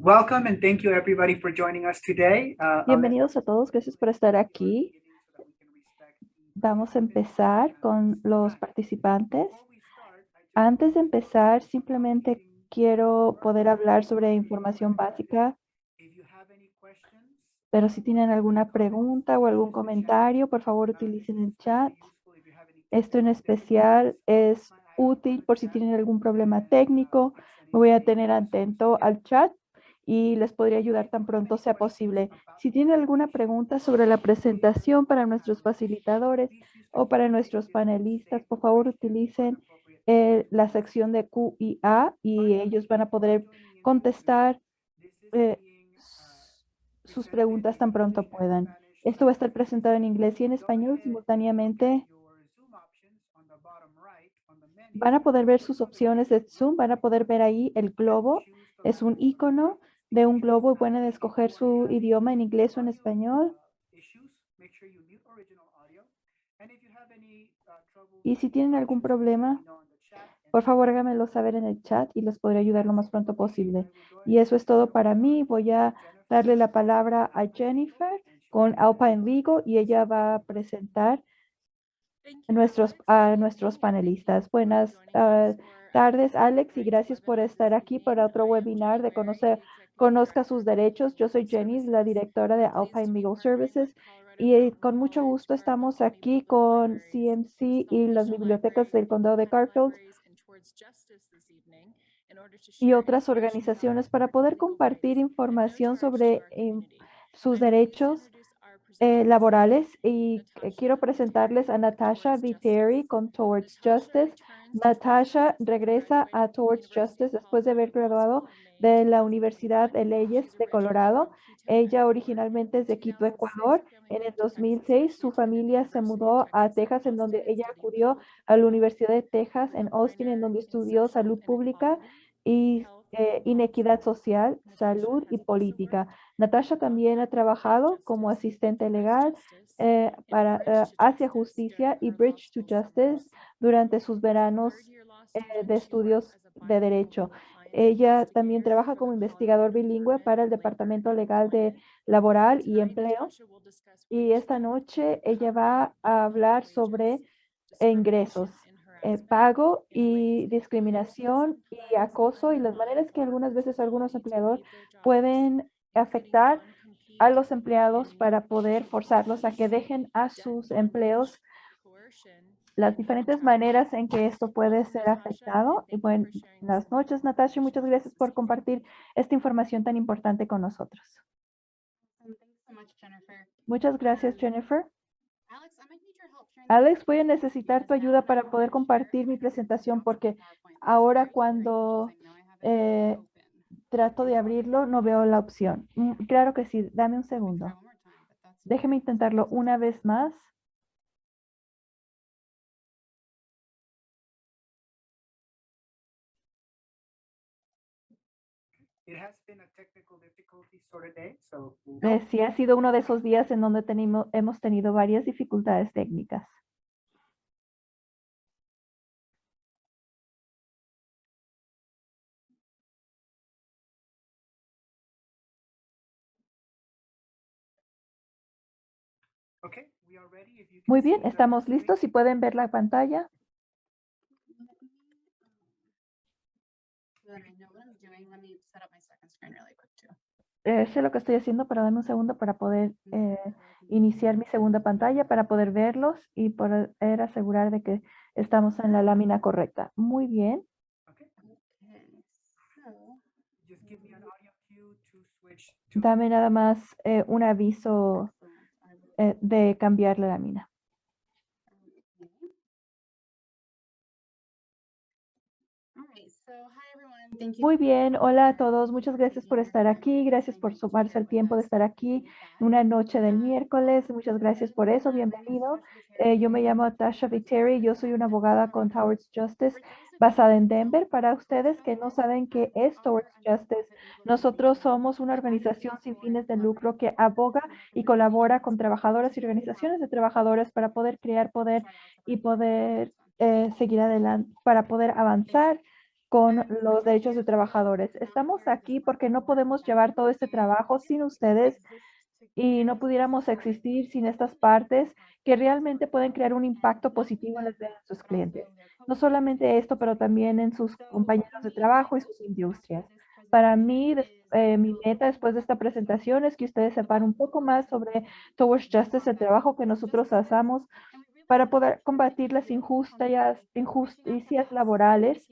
Welcome and thank you everybody for joining us today. Bienvenidos a todos, gracias por estar aquí. Vamos a empezar con los participantes. Antes de empezar, simplemente quiero poder hablar sobre información básica, pero si tienen alguna pregunta o algún comentario, por favor utilicen el chat. Esto en especial es útil por si tienen algún problema técnico. Me voy a tener atento al chat y les podría ayudar tan pronto sea posible. Si tienen alguna pregunta sobre la presentación para nuestros facilitadores o para nuestros panelistas, por favor utilicen la sección de Q y A y ellos van a poder contestar sus preguntas tan pronto puedan. Esto va a estar presentado en inglés y en español simultáneamente. Van a poder ver sus opciones de Zoom, van a poder ver ahí el globo. Es un icono de un globo y pueden escoger su idioma en inglés o en español. Y si tienen algún problema, por favor háganmelo saber en el chat y les podré ayudar lo más pronto posible. Y eso es todo para mí. Voy a darle la palabra a Jennifer con Alpine Legal y ella va a presentar a nuestros panelistas. Buenas tardes, Alex, y gracias por estar aquí para otro webinar de Conozca sus derechos. Yo soy Jenny, la directora de Alpine Legal Services, y con mucho gusto estamos aquí con CMC y las bibliotecas del condado de Garfield y otras organizaciones para poder compartir información sobre sus derechos laborales y quiero presentarles a Natasha Viteri con Towards Justice. Natasha regresa a Towards Justice después de haber graduado de la Universidad de Leyes de Colorado. Ella originalmente es de Quito, Ecuador. En el 2006 su familia se mudó a Texas, en donde ella acudió a la Universidad de Texas en Austin, en donde estudió salud pública y inequidad social, salud y política. Natasha también ha trabajado como asistente legal para Hacia Justicia y Bridge to Justice durante sus veranos de estudios de derecho. Ella también trabaja como investigador bilingüe para el Departamento Legal de Laboral y Empleo. Y esta noche ella va a hablar sobre ingresos, pago y discriminación y acoso y las maneras que algunas veces algunos empleadores pueden afectar a los empleados para poder forzarlos a que dejen a sus empleos, las diferentes maneras en que esto puede ser afectado. Y buenas noches, Natasha, muchas gracias por compartir esta información tan importante con nosotros. Muchas gracias, Jennifer. Alex, voy a necesitar tu ayuda para poder compartir mi presentación porque ahora cuando trato de abrirlo no veo la opción. Claro que sí, dame un segundo. Déjeme intentarlo una vez más. Sí, ha sido uno de esos días en donde hemos tenido varias dificultades técnicas. Muy bien, estamos listos. Si pueden ver la pantalla. Sé lo que estoy haciendo, pero dame un segundo para poder iniciar mi segunda pantalla, para poder verlos y poder asegurar de que estamos en la lámina correcta. Muy bien. Dame nada más un aviso de cambiar la lámina. Muy bien, hola a todos, muchas gracias por estar aquí, gracias por sumarse al tiempo de estar aquí una noche del miércoles, muchas gracias por eso, bienvenido. Yo me llamo Tasha Viteri, yo soy una abogada con Towards Justice basada en Denver. Para ustedes que no saben qué es Towards Justice, nosotros somos una organización sin fines de lucro que aboga y colabora con trabajadoras y organizaciones de trabajadores para poder crear poder y poder seguir adelante, para poder avanzar con los derechos de trabajadores. Estamos aquí porque no podemos llevar todo este trabajo sin ustedes y no pudiéramos existir sin estas partes que realmente pueden crear un impacto positivo en las vidas de sus clientes. No solamente esto, pero también en sus compañeros de trabajo y sus industrias. Para mí, mi meta después de esta presentación es que ustedes sepan un poco más sobre Towards Justice, el trabajo que nosotros hacemos para poder combatir las injusticias laborales.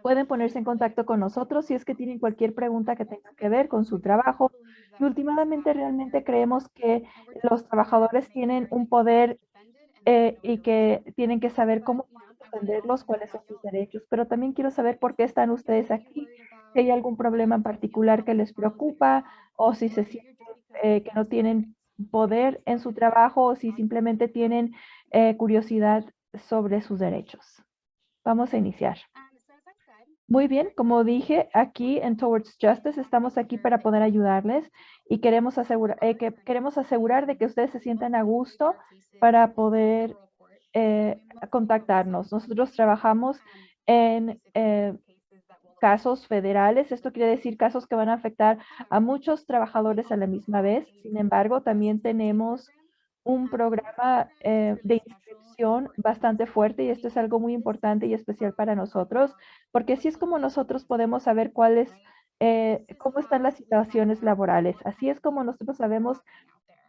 Pueden ponerse en contacto con nosotros si es que tienen cualquier pregunta que tenga que ver con su trabajo. Y últimamente realmente creemos que los trabajadores tienen un poder y que tienen que saber cómo defenderlos, cuáles son sus derechos. Pero también quiero saber por qué están ustedes aquí, si hay algún problema en particular que les preocupa o si se sienten que no tienen poder en su trabajo o si simplemente tienen curiosidad sobre sus derechos. Vamos a iniciar. Muy bien, como dije, aquí en Towards Justice estamos aquí para poder ayudarles y queremos asegurar de que ustedes se sientan a gusto para poder contactarnos. Nosotros trabajamos en casos federales. Esto quiere decir casos que van a afectar a muchos trabajadores a la misma vez. Sin embargo, también tenemos un programa de inscripción bastante fuerte y esto es algo muy importante y especial para nosotros, porque así es como nosotros podemos saber cómo están las situaciones laborales. Así es como nosotros sabemos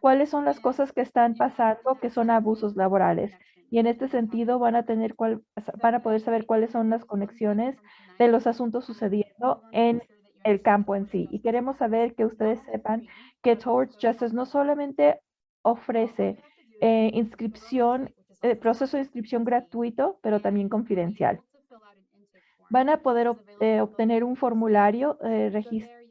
cuáles son las cosas que están pasando que son abusos laborales. Y en este sentido van a poder saber cuáles son las conexiones de los asuntos sucediendo en el campo en sí. Y queremos saber que ustedes sepan que Towards Justice no solamente ofrece proceso de inscripción gratuito, pero también confidencial. Van a poder obtener un formulario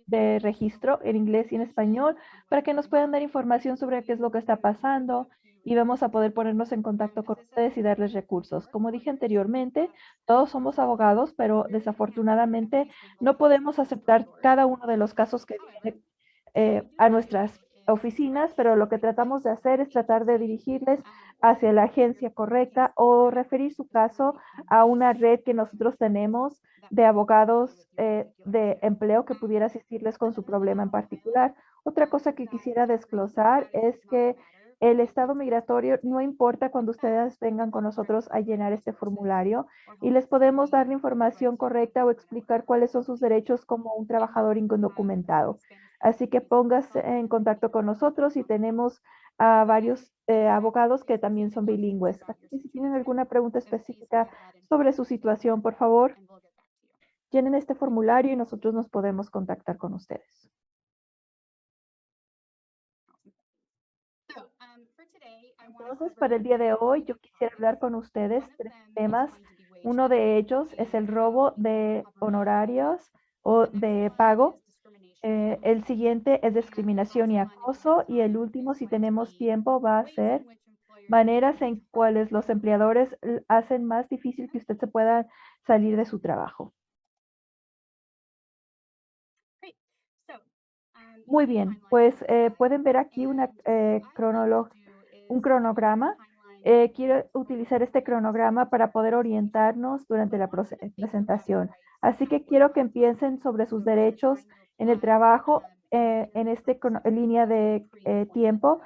de registro en inglés y en español para que nos puedan dar información sobre qué es lo que está pasando y vamos a poder ponernos en contacto con ustedes y darles recursos. Como dije anteriormente, todos somos abogados, pero desafortunadamente no podemos aceptar cada uno de los casos que vienen a nuestras oficinas, pero lo que tratamos de hacer es tratar de dirigirles hacia la agencia correcta o referir su caso a una red que nosotros tenemos de abogados de empleo que pudiera asistirles con su problema en particular. Otra cosa que quisiera desglosar es que el estado migratorio no importa cuando ustedes vengan con nosotros a llenar este formulario y les podemos dar la información correcta o explicar cuáles son sus derechos como un trabajador indocumentado. Así que póngase en contacto con nosotros y tenemos a varios abogados que también son bilingües. Así que si tienen alguna pregunta específica sobre su situación, por favor, llenen este formulario y nosotros nos podemos contactar con ustedes. Entonces, para el día de hoy, yo quisiera hablar con ustedes tres temas. Uno de ellos es el robo de honorarios o de pago. El siguiente es discriminación y acoso. Y el último, si tenemos tiempo, va a ser maneras en cuales los empleadores hacen más difícil que usted se pueda salir de su trabajo. Muy bien, pues pueden ver aquí un cronograma. Quiero utilizar este cronograma para poder orientarnos durante la presentación. Así que quiero que empiecen sobre sus derechos en el trabajo en esta línea de tiempo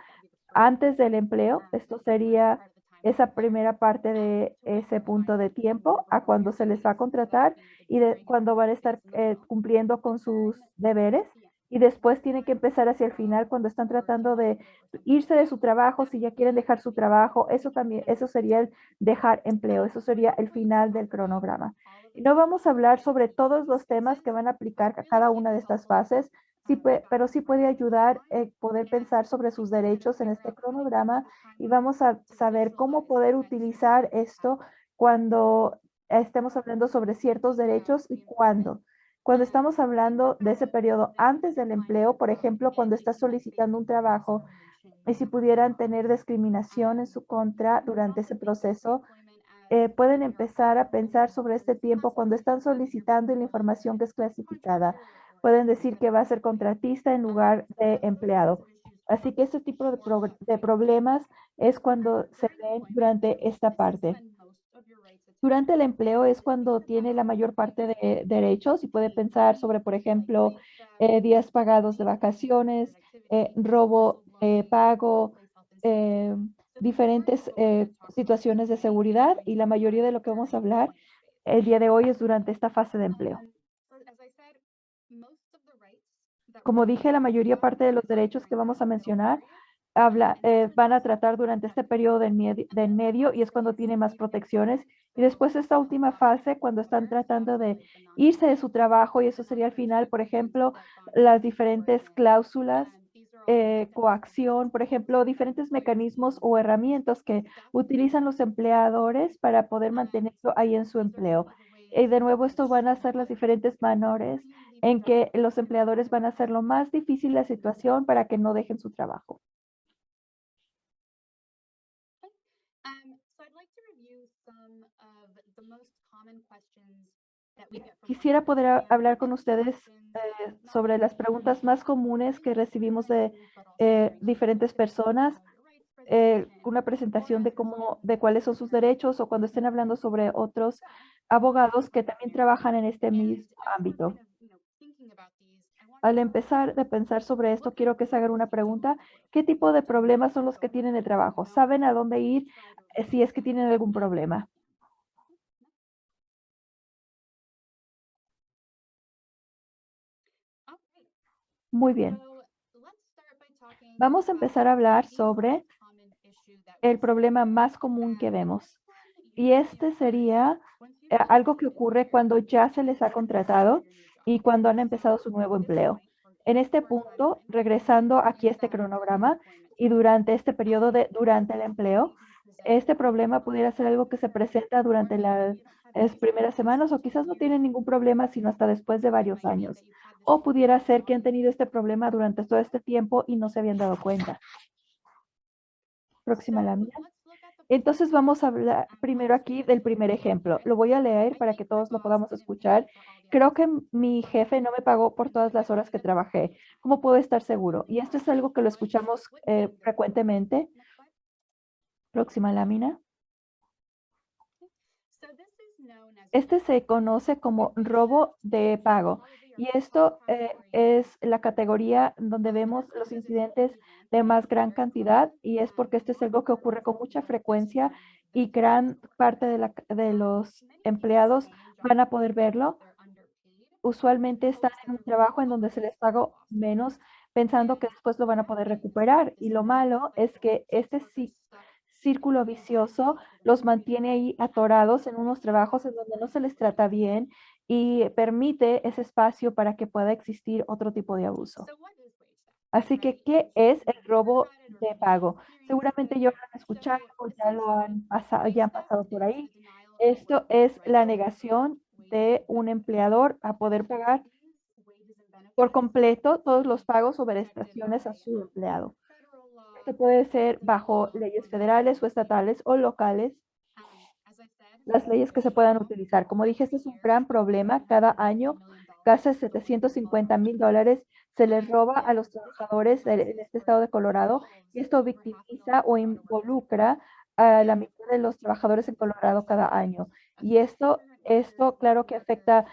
antes del empleo. Esto sería esa primera parte de ese punto de tiempo a cuando se les va a contratar y de cuando van a estar cumpliendo con sus deberes. Y después tiene que empezar hacia el final cuando están tratando de irse de su trabajo, si ya quieren dejar su trabajo, eso sería el dejar empleo, eso sería el final del cronograma. Y no vamos a hablar sobre todos los temas que van a aplicar a cada una de estas fases, sí, pero sí puede ayudar poder pensar sobre sus derechos en este cronograma y vamos a saber cómo poder utilizar esto cuando estemos hablando sobre ciertos derechos y cuándo. Cuando estamos hablando de ese periodo antes del empleo, por ejemplo, cuando estás solicitando un trabajo y si pudieran tener discriminación en su contra durante ese proceso, pueden empezar a pensar sobre este tiempo cuando están solicitando la información que es clasificada. Pueden decir que va a ser contratista en lugar de empleado. Así que este tipo de problemas es cuando se ven durante esta parte. Durante el empleo es cuando tiene la mayor parte de derechos y puede pensar sobre, por ejemplo, días pagados de vacaciones, robo pago, eh, diferentes situaciones de seguridad y la mayoría de lo que vamos a hablar el día de hoy es durante esta fase de empleo. Como dije, la mayoría parte de los derechos que vamos a mencionar van a tratar durante este periodo de en medio y es cuando tiene más protecciones. Y después esta última fase, cuando están tratando de irse de su trabajo, y eso sería al final, por ejemplo, las diferentes cláusulas, coacción, por ejemplo, diferentes mecanismos o herramientas que utilizan los empleadores para poder mantenerlo ahí en su empleo. Y de nuevo, esto van a ser las diferentes maneras en que los empleadores van a hacer lo más difícil la situación para que no dejen su trabajo. Quisiera poder hablar con ustedes sobre las preguntas más comunes que recibimos de diferentes personas, una presentación de de cuáles son sus derechos o cuando estén hablando sobre otros abogados que también trabajan en este mismo ámbito. Al empezar de pensar sobre esto, quiero que se hagan una pregunta. ¿Qué tipo de problemas son los que tienen de trabajo? ¿Saben a dónde ir si es que tienen algún problema? Muy bien. Vamos a empezar a hablar sobre el problema más común que vemos. Y este sería algo que ocurre cuando ya se les ha contratado y cuando han empezado su nuevo empleo. En este punto, regresando aquí a este cronograma y durante este periodo durante el empleo, este problema pudiera ser algo que se presenta durante las primeras semanas o quizás no tienen ningún problema sino hasta después de varios años. O pudiera ser que han tenido este problema durante todo este tiempo y no se habían dado cuenta. Próxima lámina. Entonces vamos a hablar primero aquí del primer ejemplo. Lo voy a leer para que todos lo podamos escuchar. Creo que mi jefe no me pagó por todas las horas que trabajé. ¿Cómo puedo estar seguro? Y esto es algo que lo escuchamos frecuentemente. Próxima lámina. Este se conoce como robo de pago y esto es la categoría donde vemos los incidentes de más gran cantidad y es porque esto es algo que ocurre con mucha frecuencia y gran parte de los empleados van a poder verlo. Usualmente están en un trabajo en donde se les paga menos pensando que después lo van a poder recuperar y lo malo es que este círculo vicioso los mantiene ahí atorados en unos trabajos en donde no se les trata bien y permite ese espacio para que pueda existir otro tipo de abuso. Así que, ¿qué es el robo de pago? Seguramente ya lo han escuchado, ya lo han pasado, ya han pasado por ahí. Esto es la negación de un empleador a poder pagar por completo todos los pagos o prestaciones a su empleado. Esto puede ser bajo leyes federales o estatales o locales, las leyes que se puedan utilizar. Como dije, este es un gran problema. Cada año, casi $750,000 se les roba a los trabajadores en este estado de Colorado y esto victimiza o involucra a la mitad de los trabajadores en Colorado cada año. Y esto claro que afecta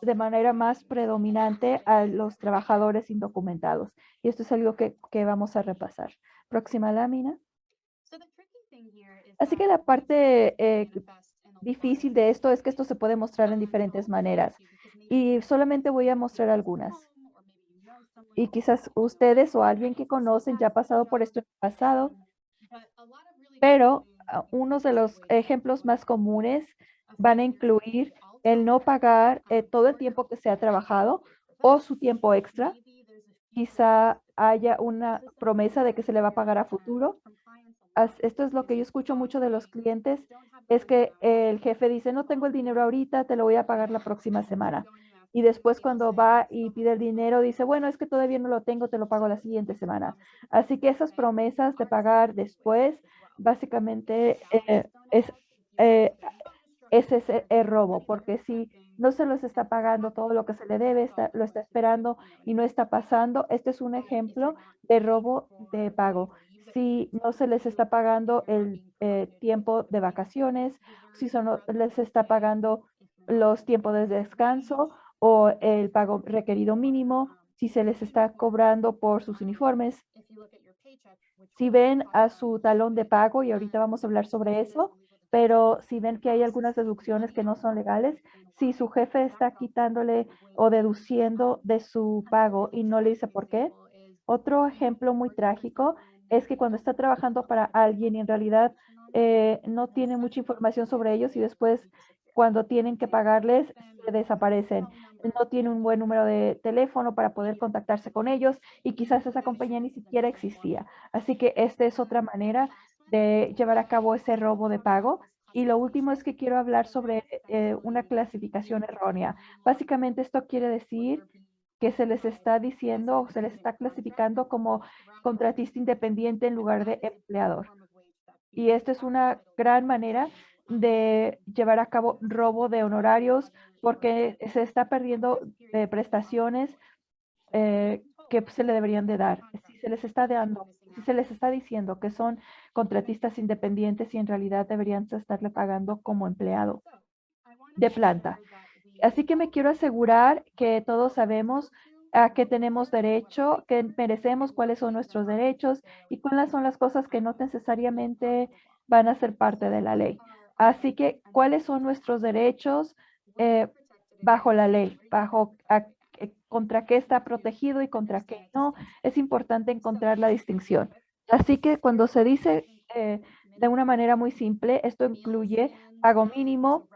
de manera más predominante a los trabajadores indocumentados. Y esto es algo que vamos a repasar. Próxima lámina. Así que la parte difícil de esto es que esto se puede mostrar en diferentes maneras y solamente voy a mostrar algunas. Y quizás ustedes o alguien que conocen ya ha pasado por esto en el pasado, pero uno de los ejemplos más comunes van a incluir el no pagar todo el tiempo que se ha trabajado o su tiempo extra. Quizá haya una promesa de que se le va a pagar a futuro. Esto es lo que yo escucho mucho de los clientes, es que el jefe dice, no tengo el dinero ahorita, te lo voy a pagar la próxima semana. Y después cuando va y pide el dinero, dice, bueno, es que todavía no lo tengo, te lo pago la siguiente semana. Así que esas promesas de pagar después, básicamente eh, ese es el robo, porque si no se los está pagando todo lo que se le debe, lo está esperando y no está pasando, este es un ejemplo de robo de pago. si no se les está pagando el tiempo de vacaciones, si les está pagando los tiempos de descanso o el pago requerido mínimo, si se les está cobrando por sus uniformes. Si ven a su talón de pago, y ahorita vamos a hablar sobre eso, pero si ven que hay algunas deducciones que no son legales, si su jefe está quitándole o deduciendo de su pago y no le dice por qué. Otro ejemplo muy trágico es que cuando está trabajando para alguien y en realidad no tiene mucha información sobre ellos y después cuando tienen que pagarles se desaparecen. No tiene un buen número de teléfono para poder contactarse con ellos y quizás esa compañía ni siquiera existía. Así que esta es otra manera de llevar a cabo ese robo de pago. Y lo último es que quiero hablar sobre una clasificación errónea. Básicamente esto quiere decir que se les está diciendo o se les está clasificando como contratista independiente en lugar de empleador. Y esto es una gran manera de llevar a cabo robo de honorarios porque se está perdiendo prestaciones que se le deberían de dar. Si se les está dando, si se les está diciendo que son contratistas independientes y en realidad deberían estarle pagando como empleado de planta. Así que me quiero asegurar que todos sabemos a qué tenemos derecho, qué merecemos, cuáles son nuestros derechos y cuáles son las cosas que no necesariamente van a ser parte de la ley. Así que, ¿cuáles son nuestros derechos eh, bajo la ley? Contra qué está protegido y contra qué no. Es importante encontrar la distinción. Así que cuando se dice de una manera muy simple, esto incluye pago mínimo,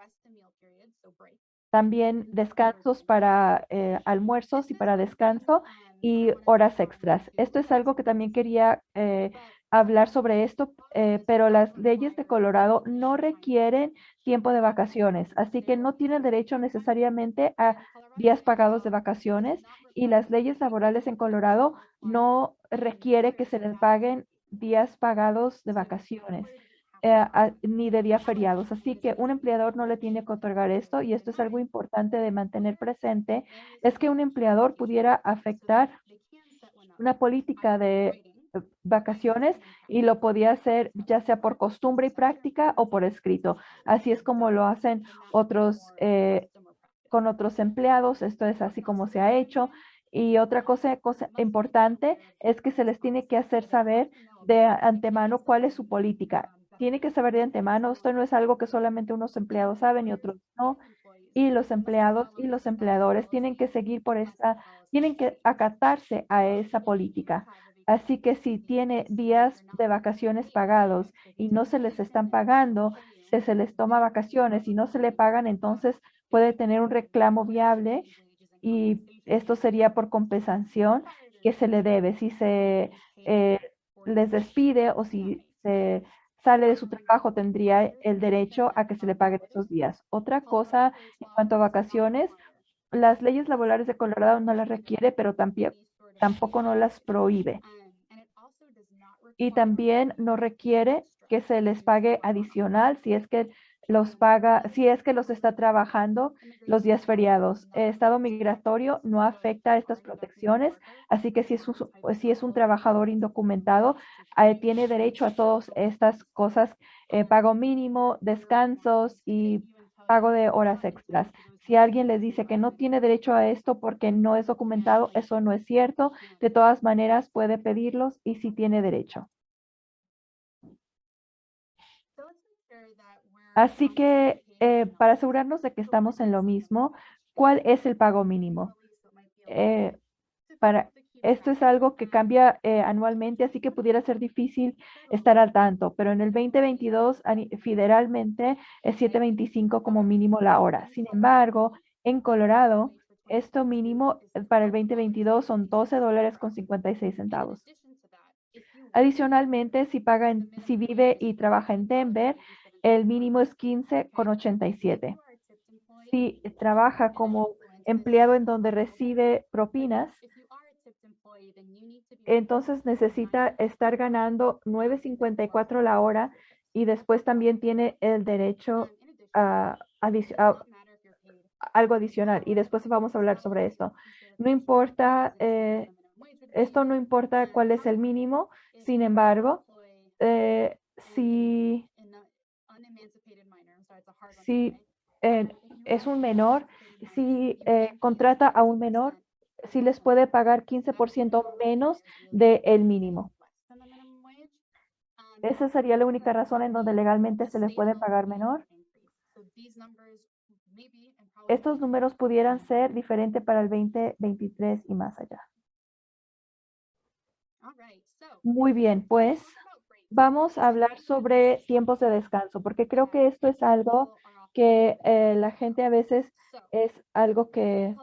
también descansos para almuerzos y para descanso y horas extras. Esto es algo que también quería hablar sobre esto, pero las leyes de Colorado no requieren tiempo de vacaciones, así que no tienen derecho necesariamente a días pagados de vacaciones y las leyes laborales en Colorado no requiere que se les paguen días pagados de vacaciones ni de días feriados. Así que un empleador no le tiene que otorgar esto y esto es algo importante de mantener presente, es que un empleador pudiera afectar una política de vacaciones y lo podía hacer ya sea por costumbre y práctica o por escrito. Así es como lo hacen otros con otros empleados. Esto es así como se ha hecho. Y otra cosa importante es que se les tiene que hacer saber de antemano cuál es su política. Tiene que saber de antemano, esto no es algo que solamente unos empleados saben y otros no. Y los empleados y los empleadores tienen que seguir por tienen que acatarse a esa política. Así que si tiene días de vacaciones pagados y no se les están pagando, si se les toma vacaciones y no se le pagan, entonces puede tener un reclamo viable y esto sería por compensación que se le debe. Si se les despide o si se sale de su trabajo, tendría el derecho a que se le paguen esos días. Otra cosa en cuanto a vacaciones, las leyes laborales de Colorado no las requiere, pero tampoco no las prohíbe. Y también no requiere que se les pague adicional si es que los paga, si es que los está trabajando los días feriados. El estado migratorio no afecta a estas protecciones, así que si es un trabajador indocumentado, tiene derecho a todas estas cosas, pago mínimo, descansos y pago de horas extras. Si alguien les dice que no tiene derecho a esto porque no es documentado, eso no es cierto. De todas maneras, puede pedirlos y sí tiene derecho. Así que para asegurarnos de que estamos en lo mismo, ¿cuál es el pago mínimo? Eh, para, esto es algo que cambia anualmente, así que pudiera ser difícil estar al tanto, pero en el 2022 federalmente es 7.25 como mínimo la hora. Sin embargo, en Colorado, esto mínimo para el 2022 son $12.56. Adicionalmente, si vive y trabaja en Denver, el mínimo es 15.87. Si trabaja como empleado en donde recibe propinas, entonces necesita estar ganando 9.54 la hora y después también tiene el derecho a algo adicional. Y después vamos a hablar sobre esto. No importa esto no importa cuál es el mínimo. Sin embargo, si si es un menor, si contrata a un menor, si les puede pagar 15% menos del mínimo. Esa sería la única razón en donde legalmente se les puede pagar menor. Estos números pudieran ser diferentes para el 2023 y más allá. Muy bien, pues vamos a hablar sobre tiempos de descanso, porque creo que esto es algo que la gente a veces es algo que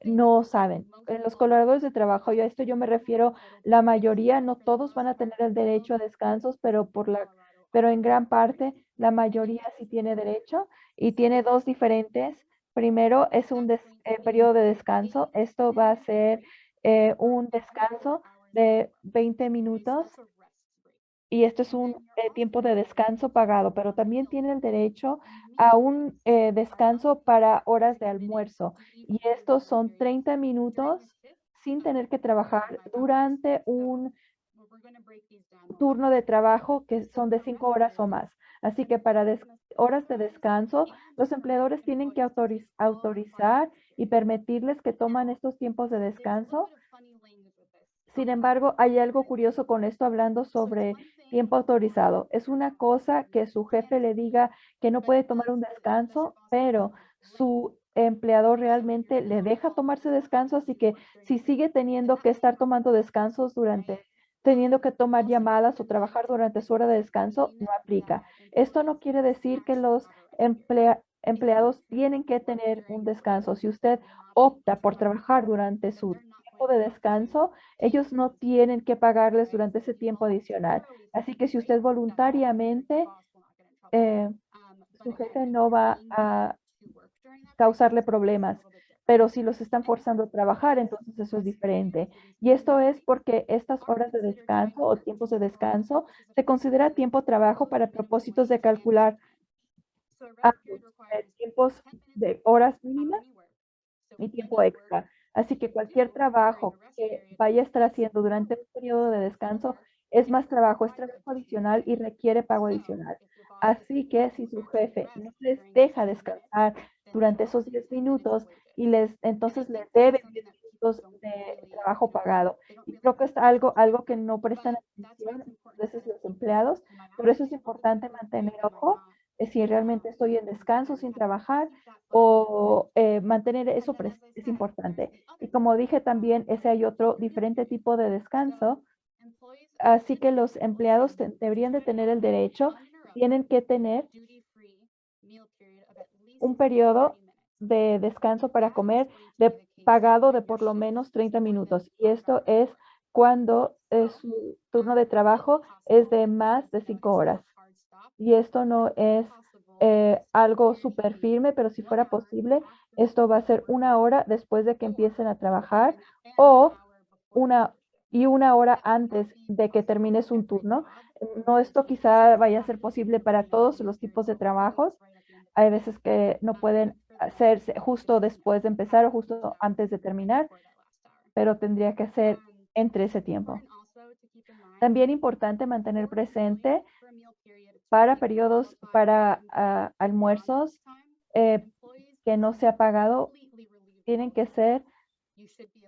no saben. En los colaboradores de trabajo, yo a esto yo me refiero, la mayoría, no todos van a tener el derecho a descansos, pero en gran parte la mayoría sí tiene derecho y tiene dos diferentes. Primero es un periodo de descanso. Esto va a ser un descanso de 20 minutos y esto es un tiempo de descanso pagado, pero también tiene el derecho a un descanso para horas de almuerzo. Y estos son 30 minutos sin tener que trabajar durante un turno de trabajo que son de 5 horas o más. Así que para horas de descanso, los empleadores tienen que autorizar y permitirles que toman estos tiempos de descanso. Sin embargo, hay algo curioso con esto hablando sobre tiempo autorizado. Es una cosa que su jefe le diga que no puede tomar un descanso, pero su empleador realmente le deja tomarse descanso, así que si sigue teniendo que estar tomando descansos teniendo que tomar llamadas o trabajar durante su hora de descanso, no aplica. Esto no quiere decir que los empleados tienen que tener un descanso. Si usted opta por trabajar durante su tiempo de descanso, ellos no tienen que pagarles durante ese tiempo adicional. Así que si usted voluntariamente, eh, su jefe no va a causarle problemas, pero si los están forzando a trabajar, entonces eso es diferente. Y esto es porque estas horas de descanso o tiempos de descanso se considera tiempo trabajo para propósitos de calcular ambos, tiempos de horas mínimas y tiempo extra. Así que cualquier trabajo que vaya a estar haciendo durante un periodo de descanso es más trabajo, es trabajo adicional y requiere pago adicional. Así que si su jefe no les deja descansar durante esos 10 minutos entonces les debe 10 minutos de trabajo pagado. Y creo que es algo que no prestan atención muchas veces los empleados. Por eso es importante mantener ojo si realmente estoy en descanso sin trabajar o mantener eso es importante. Y como dije también, ese hay otro diferente tipo de descanso, así que los empleados deberían de tener el derecho, tienen que tener un periodo de descanso para comer pagado de por lo menos 30 minutos. Y esto es cuando su turno de trabajo es de más de 5 horas. Y esto no es algo súper firme, pero si fuera posible, esto va a ser 1 hora después de que empiecen a trabajar o una y 1 hora antes de que termines un turno. No, esto quizá vaya a ser posible para todos los tipos de trabajos. Hay veces que no pueden hacerse justo después de empezar o justo antes de terminar, pero tendría que ser entre ese tiempo. También importante mantener presente para periodos, para almuerzos que no se ha pagado, tienen que ser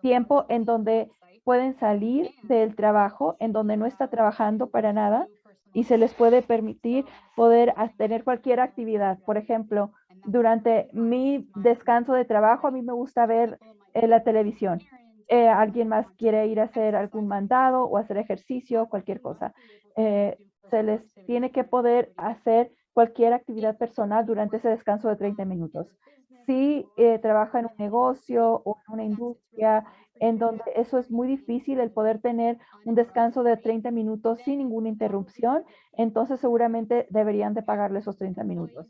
tiempo en donde pueden salir del trabajo, en donde no está trabajando para nada y se les puede permitir poder tener cualquier actividad. Por ejemplo, durante mi descanso de trabajo, a mí me gusta ver la televisión. Alguien más quiere ir a hacer algún mandado o hacer ejercicio, cualquier cosa. Se les tiene que poder hacer cualquier actividad personal durante ese descanso de 30 minutos. Si trabaja en un negocio o en una industria en donde eso es muy difícil el poder tener un descanso de 30 minutos sin ninguna interrupción, entonces seguramente deberían de pagarle esos 30 minutos.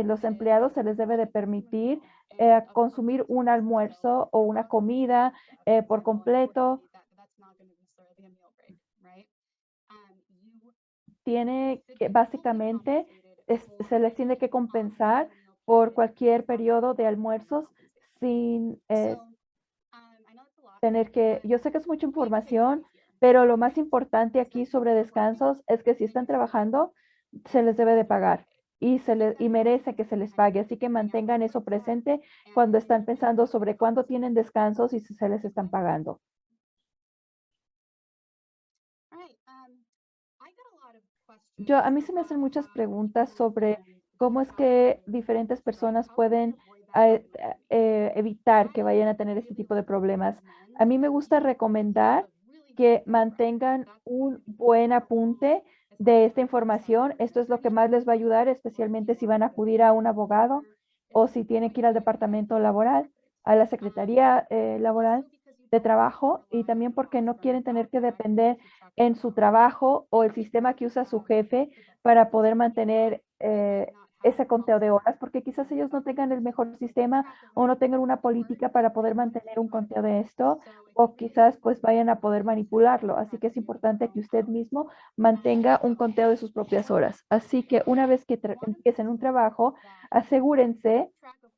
Los empleados se les debe de permitir consumir un almuerzo o una comida por completo. Tiene que, básicamente, se les tiene que compensar por cualquier periodo de almuerzos sin, yo sé que es mucha información, pero lo más importante aquí sobre descansos es que si están trabajando, se les debe de pagar y merece que se les pague. Así que mantengan eso presente cuando están pensando sobre cuándo tienen descansos y si se les están pagando. A mí se me hacen muchas preguntas sobre cómo es que diferentes personas pueden evitar que vayan a tener este tipo de problemas. A mí me gusta recomendar que mantengan un buen apunte de esta información. Esto es lo que más les va a ayudar, especialmente si van a acudir a un abogado o si tienen que ir al departamento laboral, a la Secretaría Laboral de Trabajo, y también porque no quieren tener que depender en su trabajo o el sistema que usa su jefe para poder mantener ese conteo de horas, porque quizás ellos no tengan el mejor sistema o no tengan una política para poder mantener un conteo de esto, o quizás pues vayan a poder manipularlo. Así que es importante que usted mismo mantenga un conteo de sus propias horas. Así que una vez que empiecen un trabajo, asegúrense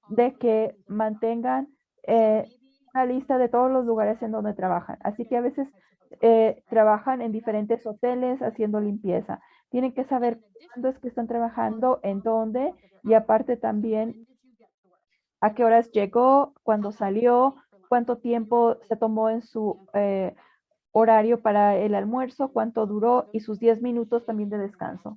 de que mantengan una lista de todos los lugares en donde trabajan. Así que a veces trabajan en diferentes hoteles haciendo limpieza. Tienen que saber cuándo es que están trabajando, en dónde, y aparte también a qué horas llegó, cuándo salió, cuánto tiempo se tomó en su horario para el almuerzo, cuánto duró y sus 10 minutos también de descanso.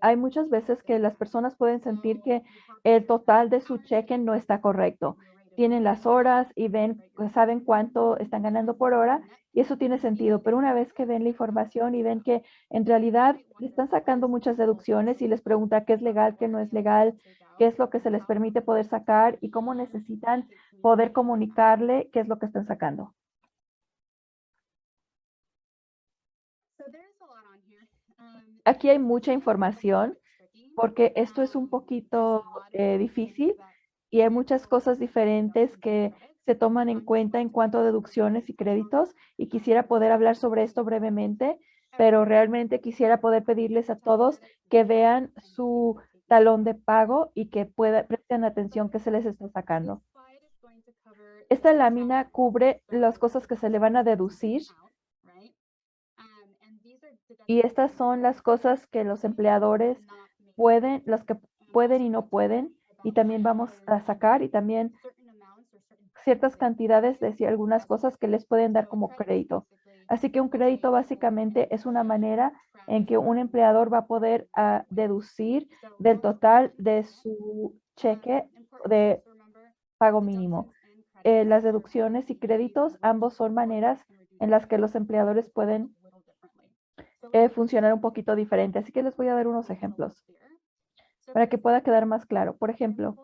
Hay muchas veces que las personas pueden sentir que el total de su cheque no está correcto. Tienen las horas y ven, pues, saben cuánto están ganando por hora, y eso tiene sentido. Pero una vez que ven la información y ven que en realidad le están sacando muchas deducciones y les pregunta qué es legal, qué no es legal, qué es lo que se les permite poder sacar y cómo necesitan poder comunicarle qué es lo que están sacando. Aquí hay mucha información porque esto es un poquito difícil y hay muchas cosas diferentes que se toman en cuenta en cuanto a deducciones y créditos, y quisiera poder hablar sobre esto brevemente, pero realmente quisiera poder pedirles a todos que vean su talón de pago y que presten atención que se les está sacando. Esta lámina cubre las cosas que se le van a deducir, y estas son las cosas que los empleadores pueden, las que pueden y no pueden, y también vamos a sacar, y también ciertas cantidades de algunas cosas que les pueden dar como crédito. Así que un crédito básicamente es una manera en que un empleador va a poder deducir del total de su cheque de pago mínimo. Las deducciones y créditos, ambos son maneras en las que los empleadores pueden funcionar un poquito diferente. Así que les voy a dar unos ejemplos para que pueda quedar más claro. Por ejemplo,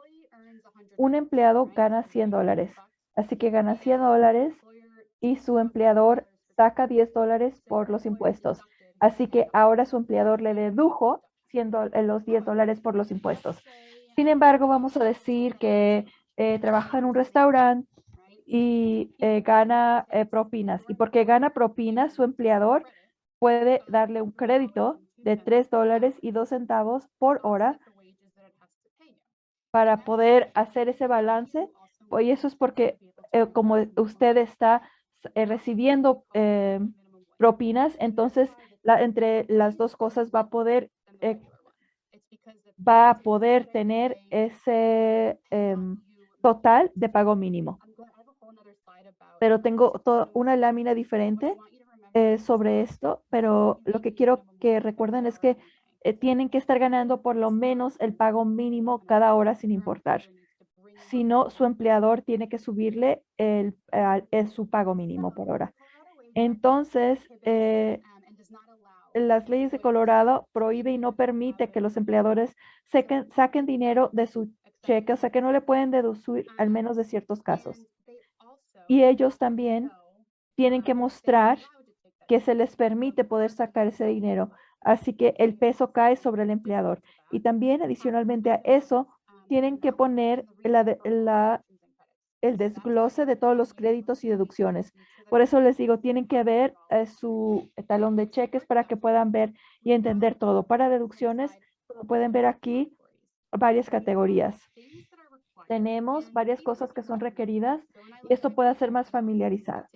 un empleado gana $100, así que gana $100 y su empleador saca $10 por los impuestos. Así que ahora su empleador le dedujo los $10 por los impuestos. Sin embargo, vamos a decir que trabaja en un restaurante y gana propinas. Y porque gana propinas, su empleador puede darle un crédito de $3.02 por hora para poder hacer ese balance. Y eso es porque como usted está recibiendo propinas, entonces entre las dos cosas eh, va a poder tener ese total de pago mínimo. Pero tengo una lámina diferente sobre esto, pero lo que quiero que recuerden es que tienen que estar ganando por lo menos el pago mínimo cada hora sin importar. Si no, su empleador tiene que subirle su pago mínimo por hora. Entonces, las leyes de Colorado prohíbe y no permite que los empleadores saquen dinero de su cheque, o sea que no le pueden deducir al menos de ciertos casos. Y ellos también tienen que mostrar que se les permite poder sacar ese dinero. Así que el peso cae sobre el empleador. Y también adicionalmente a eso, tienen que poner el desglose de todos los créditos y deducciones. Por eso les digo, tienen que ver su talón de cheques para que puedan ver y entender todo. Para deducciones, como pueden ver aquí, varias categorías. Tenemos varias cosas que son requeridas y esto puede ser más familiarizado.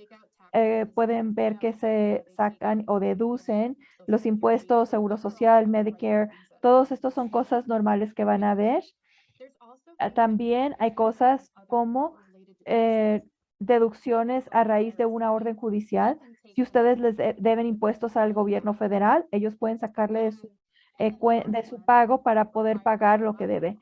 Pueden ver que se sacan o deducen los impuestos, seguro social, Medicare, todos estos son cosas normales que van a ver. También hay cosas como deducciones a raíz de una orden judicial. Si ustedes les deben impuestos al gobierno federal, ellos pueden sacarle de su pago para poder pagar lo que debe.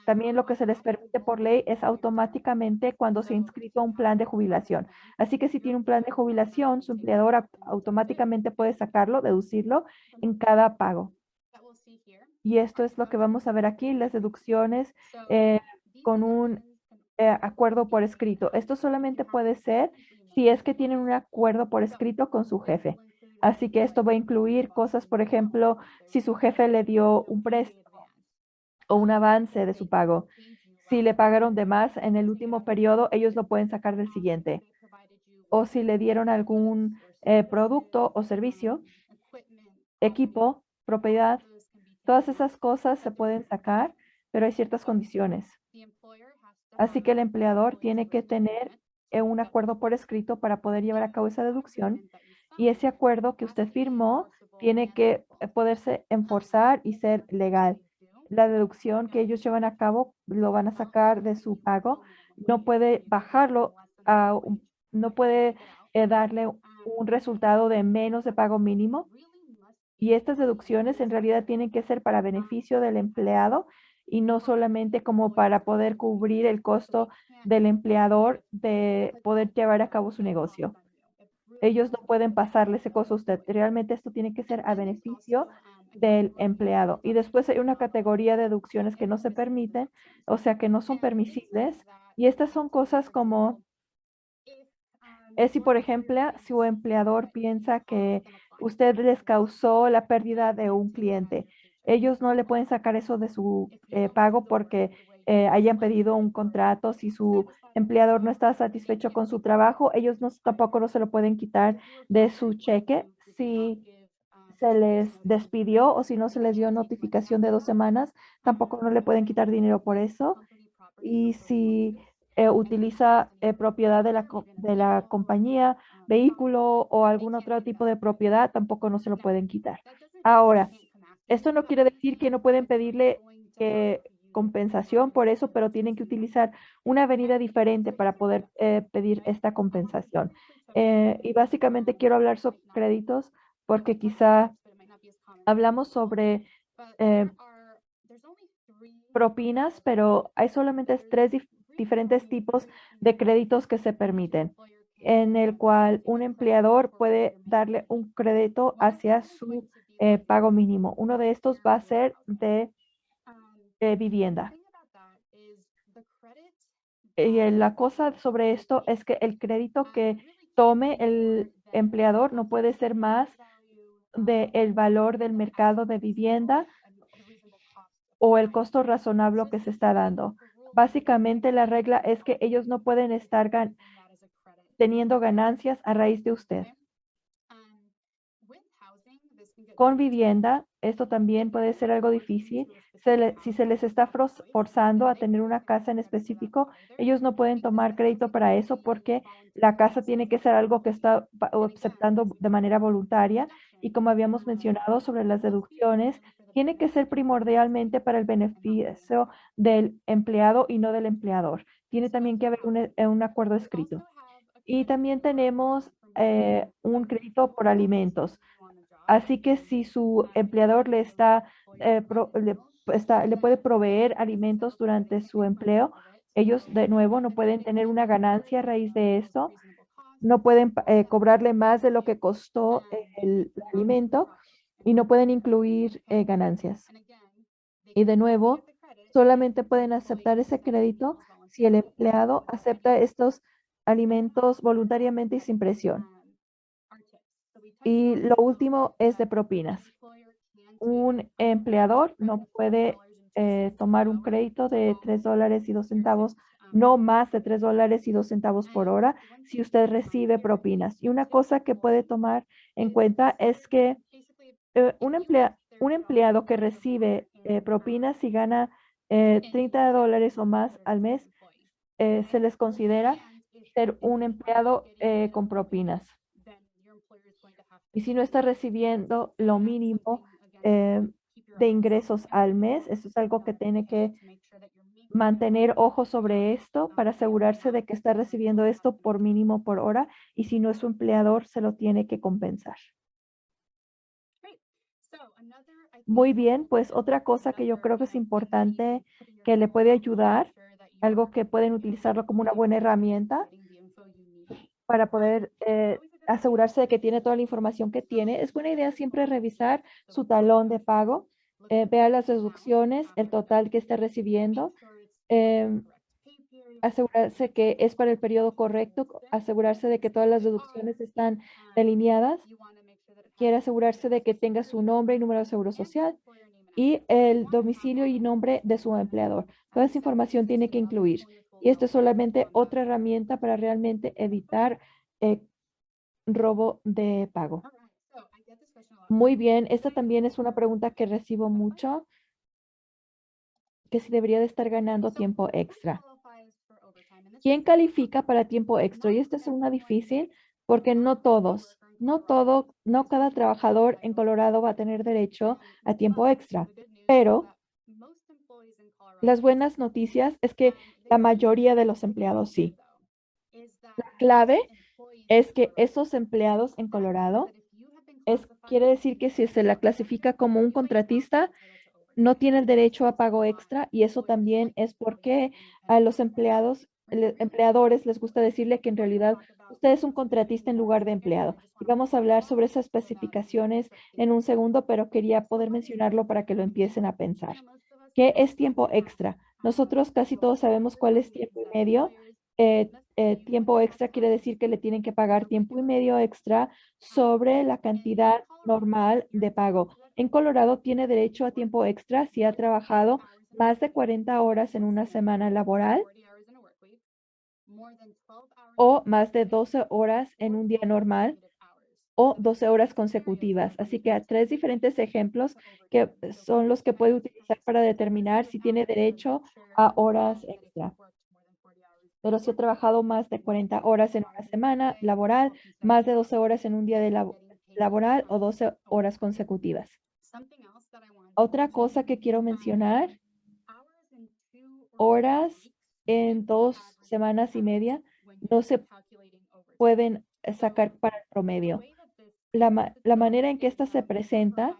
También lo que se les permite por ley es automáticamente cuando se ha inscrito a un plan de jubilación. Así que si tiene un plan de jubilación, su empleador automáticamente puede sacarlo, deducirlo en cada pago. Y esto es lo que vamos a ver aquí, las deducciones con un acuerdo por escrito. Esto solamente puede ser si es que tienen un acuerdo por escrito con su jefe. Así que esto va a incluir cosas, por ejemplo, si su jefe le dio un préstamo o un avance de su pago. Si le pagaron de más en el último periodo, ellos lo pueden sacar del siguiente. O si le dieron algún producto o servicio, equipo, propiedad, todas esas cosas se pueden sacar, pero hay ciertas condiciones. Así que el empleador tiene que tener un acuerdo por escrito para poder llevar a cabo esa deducción y ese acuerdo que usted firmó tiene que poderse enforzar y ser legal. La deducción que ellos llevan a cabo lo van a sacar de su pago. No puede bajarlo, no puede darle un resultado de menos de pago mínimo. Y estas deducciones en realidad tienen que ser para beneficio del empleado y no solamente como para poder cubrir el costo del empleador de poder llevar a cabo su negocio. Ellos no pueden pasarle ese costo a usted. Realmente esto tiene que ser a beneficio del empleado. Y después hay una categoría de deducciones que no se permiten, o sea, que no son permisibles. Y estas son cosas como es si, por ejemplo, su empleador piensa que usted les causó la pérdida de un cliente. Ellos no le pueden sacar eso de su pago porque hayan pedido un contrato. Si su empleador no está satisfecho con su trabajo, ellos tampoco no se lo pueden quitar de su cheque. Si se les despidió o si no se les dio notificación de 2 semanas, tampoco no le pueden quitar dinero por eso. Y si utiliza propiedad de la compañía, vehículo o algún otro tipo de propiedad, tampoco no se lo pueden quitar. Ahora, esto no quiere decir que no pueden pedirle compensación por eso, pero tienen que utilizar una avenida diferente para poder pedir esta compensación. Y básicamente quiero hablar sobre créditos porque quizá hablamos sobre eh, propinas, pero hay solamente tres diferentes tipos de créditos que se permiten, en el cual un empleador puede darle un crédito hacia su pago mínimo. Uno de estos va a ser de vivienda. Y la cosa sobre esto es que el crédito que tome el empleador no puede ser más del valor del mercado de vivienda o el costo razonable que se está dando. Básicamente la regla es que ellos no pueden estar teniendo ganancias a raíz de usted. Con vivienda, esto también puede ser algo difícil. Si se les está forzando a tener una casa en específico, ellos no pueden tomar crédito para eso porque la casa tiene que ser algo que está aceptando de manera voluntaria. Y como habíamos mencionado sobre las deducciones, tiene que ser primordialmente para el beneficio del empleado y no del empleador. Tiene también que haber un acuerdo escrito. Y también tenemos un crédito por alimentos. Así que si su empleador le puede proveer alimentos durante su empleo, ellos de nuevo no pueden tener una ganancia a raíz de esto, no pueden cobrarle más de lo que costó el alimento y no pueden incluir ganancias. Y de nuevo, solamente pueden aceptar ese crédito si el empleado acepta estos alimentos voluntariamente y sin presión. Y lo último es de propinas. Un empleador no puede tomar un crédito de $3.02 no más de $3.02 por hora si usted recibe propinas. Y una cosa que puede tomar en cuenta es que un empleado que recibe propinas y gana $30 o más al mes, se les considera ser un empleado con propinas. Y si no está recibiendo lo mínimo eh, de ingresos al mes, eso es algo que tiene que mantener ojo sobre esto para asegurarse de que está recibiendo esto por mínimo por hora y si no es su empleador, se lo tiene que compensar. Muy bien, pues otra cosa que yo creo que es importante que le puede ayudar, algo que pueden utilizarlo como una buena herramienta para poder asegurarse de que tiene toda la información que tiene, es buena idea siempre revisar su talón de pago, vea las deducciones, el total que esté recibiendo, em, asegurarse que es para el periodo correcto, asegurarse de que todas las deducciones están delineadas, quiere asegurarse de que tenga su nombre y número de seguro social y el domicilio y nombre de su empleador. Toda esa información tiene que incluir. Y esto es solamente otra herramienta para realmente evitar eh, robo de pago. Muy bien, esta también es una pregunta que recibo mucho, que si debería de estar ganando tiempo extra. ¿Quién califica para tiempo extra? Y esta es una difícil porque no todos, no cada trabajador en Colorado va a tener derecho a tiempo extra, pero las buenas noticias es que la mayoría de los empleados sí. La clave es que esos empleados en Colorado quiere decir que si se la clasifica como un contratista, no tiene el derecho a pago extra y eso también es porque a los empleadores les gusta decirle que en realidad usted es un contratista en lugar de empleado. Y vamos a hablar sobre esas especificaciones en un segundo, pero quería poder mencionarlo para que lo empiecen a pensar. ¿Qué es tiempo extra? Nosotros casi todos sabemos cuál es tiempo y medio. Tiempo extra quiere decir que le tienen que pagar tiempo y medio extra sobre la cantidad normal de pago. En Colorado tiene derecho a tiempo extra si ha trabajado más de 40 horas en una semana laboral o más de 12 horas en un día normal o 12 horas consecutivas. Así que hay tres diferentes ejemplos que son los que puede utilizar para determinar si tiene derecho a horas extra. Pero si ha trabajado más de 40 horas en una semana laboral, más de 12 horas en un día de laboral o 12 horas consecutivas. Otra cosa que quiero mencionar, horas en 2 semanas y media no se pueden sacar para el promedio. La manera en que esta se presenta,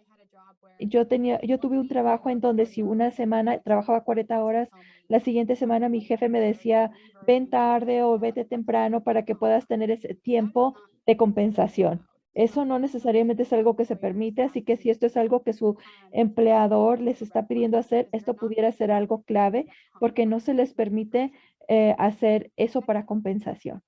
yo tuve un trabajo en donde si una semana trabajaba 40 horas, la siguiente semana mi jefe me decía, ven tarde o vete temprano para que puedas tener ese tiempo de compensación. Eso no necesariamente es algo que se permite, así que si esto es algo que su empleador les está pidiendo hacer, esto pudiera ser algo clave porque no se les permite hacer eso para compensación.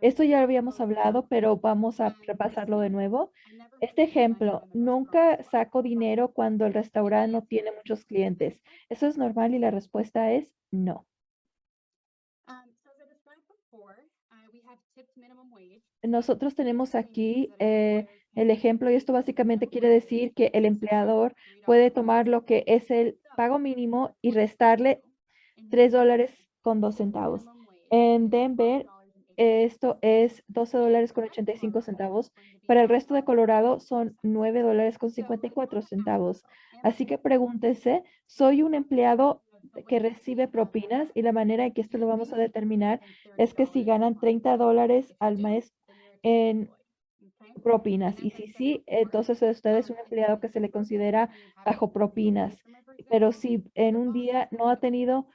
Esto ya lo habíamos hablado, pero vamos a repasarlo de nuevo. Este ejemplo, nunca saco dinero cuando el restaurante no tiene muchos clientes. ¿Eso es normal? Y la respuesta es no. Nosotros tenemos aquí el ejemplo y esto básicamente quiere decir que el empleador puede tomar lo que es el pago mínimo y restarle $3.02. En Denver, esto es $12.85. Para el resto de Colorado son $9.54. Así que pregúntese, ¿soy un empleado que recibe propinas? Y la manera en que esto lo vamos a determinar es que si ganan $30 al mes en propinas. Y si sí, entonces usted es un empleado que se le considera bajo propinas. Pero si en un día no ha tenido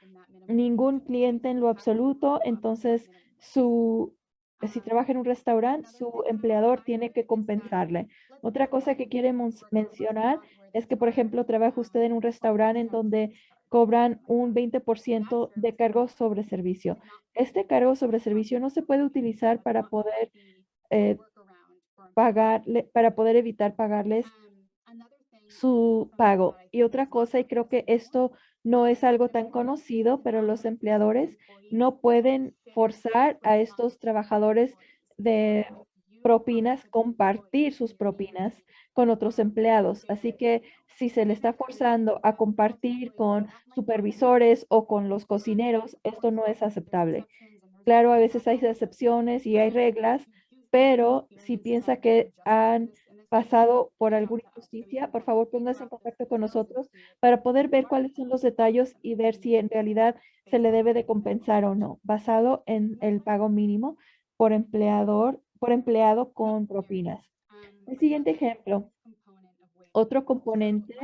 ningún cliente en lo absoluto, entonces si trabaja en un restaurante, su empleador tiene que compensarle. Otra cosa que quiere mencionar es que, por ejemplo, trabaja usted en un restaurante en donde cobran un 20% de cargo sobre servicio. Este cargo sobre servicio no se puede utilizar para poder evitar pagarles su pago. Y otra cosa, y creo que esto no es algo tan conocido, pero los empleadores no pueden forzar a estos trabajadores de propinas compartir sus propinas con otros empleados. Así que si se le está forzando a compartir con supervisores o con los cocineros, esto no es aceptable. Claro, a veces hay excepciones y hay reglas, pero si piensa que han pasado por alguna injusticia, por favor póngase en contacto con nosotros para poder ver cuáles son los detalles y ver si en realidad se le debe de compensar o no, basado en el pago mínimo por empleado con propinas. El siguiente ejemplo, otro componente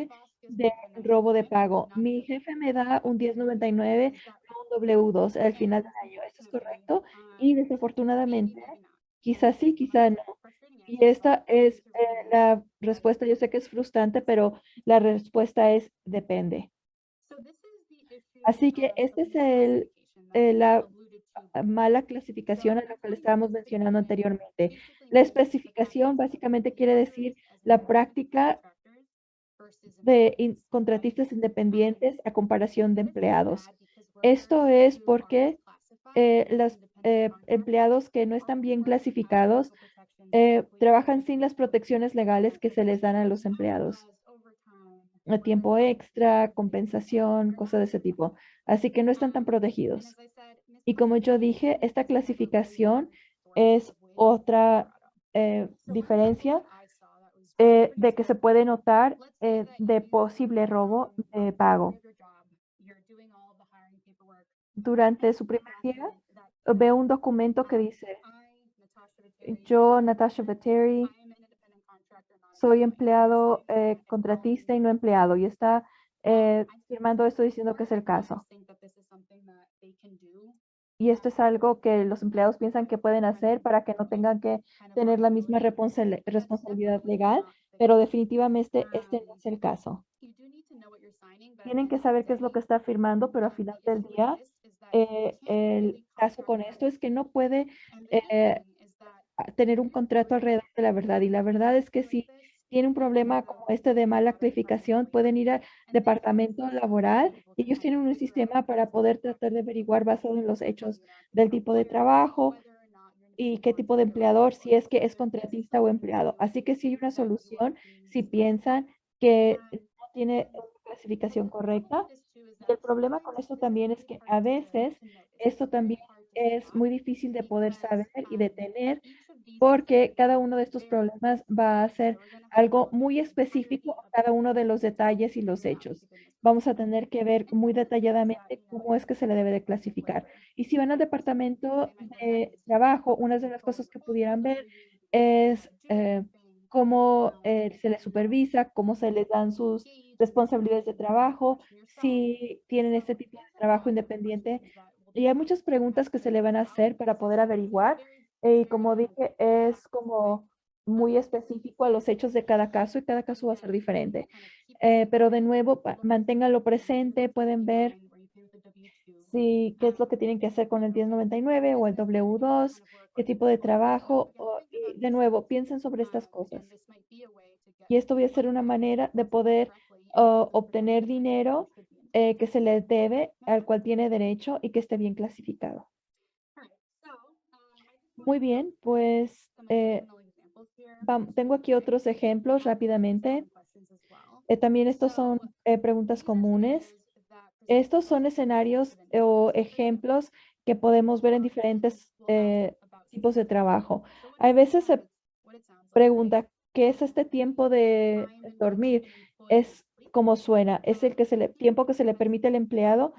de robo de pago. Mi jefe me da un 1099 o un W2 al final del año. ¿Esto es correcto? Y desafortunadamente, quizás sí, quizás no. Y esta es la respuesta. Yo sé que es frustrante, pero la respuesta es depende. Así que este es la mala clasificación a la que le estábamos mencionando anteriormente. La especificación básicamente quiere decir la práctica de contratistas independientes a comparación de empleados. Esto es porque los empleados que no están bien clasificados trabajan sin las protecciones legales que se les dan a los empleados. Tiempo extra, compensación, cosas de ese tipo. Así que no están tan protegidos. Y como yo dije, esta clasificación es otra diferencia de que se puede notar de posible robo de pago. Durante su primer día, veo un documento que dice, yo, Natasha Vetteri, soy empleado contratista y no empleado. Y está firmando esto diciendo que es el caso. Y esto es algo que los empleados piensan que pueden hacer para que no tengan que tener la misma responsabilidad legal, pero definitivamente este no es el caso. Tienen que saber qué es lo que está firmando, pero al final del día, el caso con esto es que no puede eh, tener un contrato alrededor de la verdad. Y la verdad es que si tiene un problema como este de mala calificación, pueden ir al departamento laboral y ellos tienen un sistema para poder tratar de averiguar basado en los hechos del tipo de trabajo y qué tipo de empleador, si es que es contratista o empleado. Así que sí hay una solución si piensan que no tiene una clasificación correcta. Y el problema con esto también es que a veces esto también es muy difícil de poder saber y detener porque cada uno de estos problemas va a ser algo muy específico a cada uno de los detalles y los hechos. Vamos a tener que ver muy detalladamente cómo es que se le debe de clasificar. Y si van al departamento de trabajo, una de las cosas que pudieran ver es cómo se les supervisa, cómo se les dan sus responsabilidades de trabajo, si tienen este tipo de trabajo independiente. Y hay muchas preguntas que se le van a hacer para poder averiguar y como dije, es como muy específico a los hechos de cada caso y cada caso va a ser diferente. Pero de nuevo, manténganlo presente, pueden ver si qué es lo que tienen que hacer con el 1099 o el W2, qué tipo de trabajo. Y de nuevo, piensen sobre estas cosas. Y esto va a ser una manera de poder obtener dinero que se les debe, al cual tiene derecho y que esté bien clasificado. Muy bien, pues tengo aquí otros ejemplos rápidamente. También estos son preguntas comunes. Estos son escenarios o ejemplos que podemos ver en diferentes tipos de trabajo. Hay veces se pregunta, ¿qué es este tiempo de dormir? Es como suena, es el tiempo que se le permite al empleado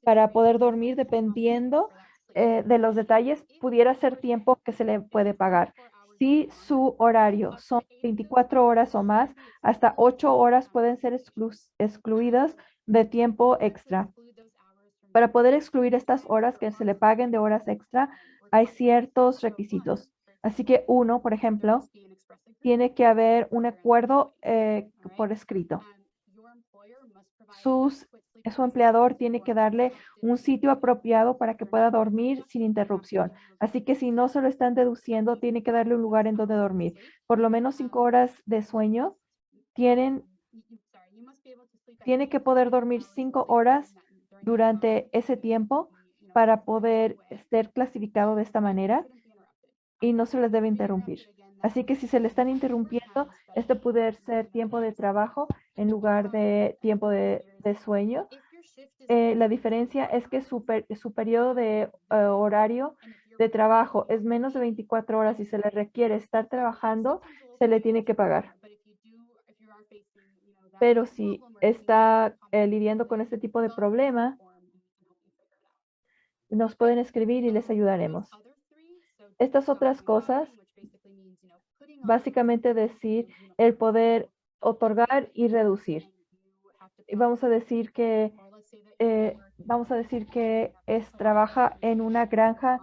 para poder dormir dependiendo de los detalles, pudiera ser tiempo que se le puede pagar. Si su horario son 24 horas o más, hasta 8 horas pueden ser excluidas de tiempo extra. Para poder excluir estas horas que se le paguen de horas extra, hay ciertos requisitos. Así que uno, por ejemplo, tiene que haber un acuerdo por escrito. Su empleador tiene que darle un sitio apropiado para que pueda dormir sin interrupción. Así que si no se lo están deduciendo, tiene que darle un lugar en donde dormir. Por lo menos 5 horas de sueño tienen Tiene que poder dormir 5 horas durante ese tiempo para poder ser clasificado de esta manera y no se les debe interrumpir. Así que si se le están interrumpiendo, este puede ser tiempo de trabajo en lugar de tiempo de sueño. La diferencia es que su periodo de horario de trabajo es menos de 24 horas y se le requiere estar trabajando, se le tiene que pagar. Pero si está lidiando con este tipo de problema, nos pueden escribir y les ayudaremos. Estas otras cosas, básicamente decir el poder otorgar y reducir. Y vamos a decir que trabaja en una granja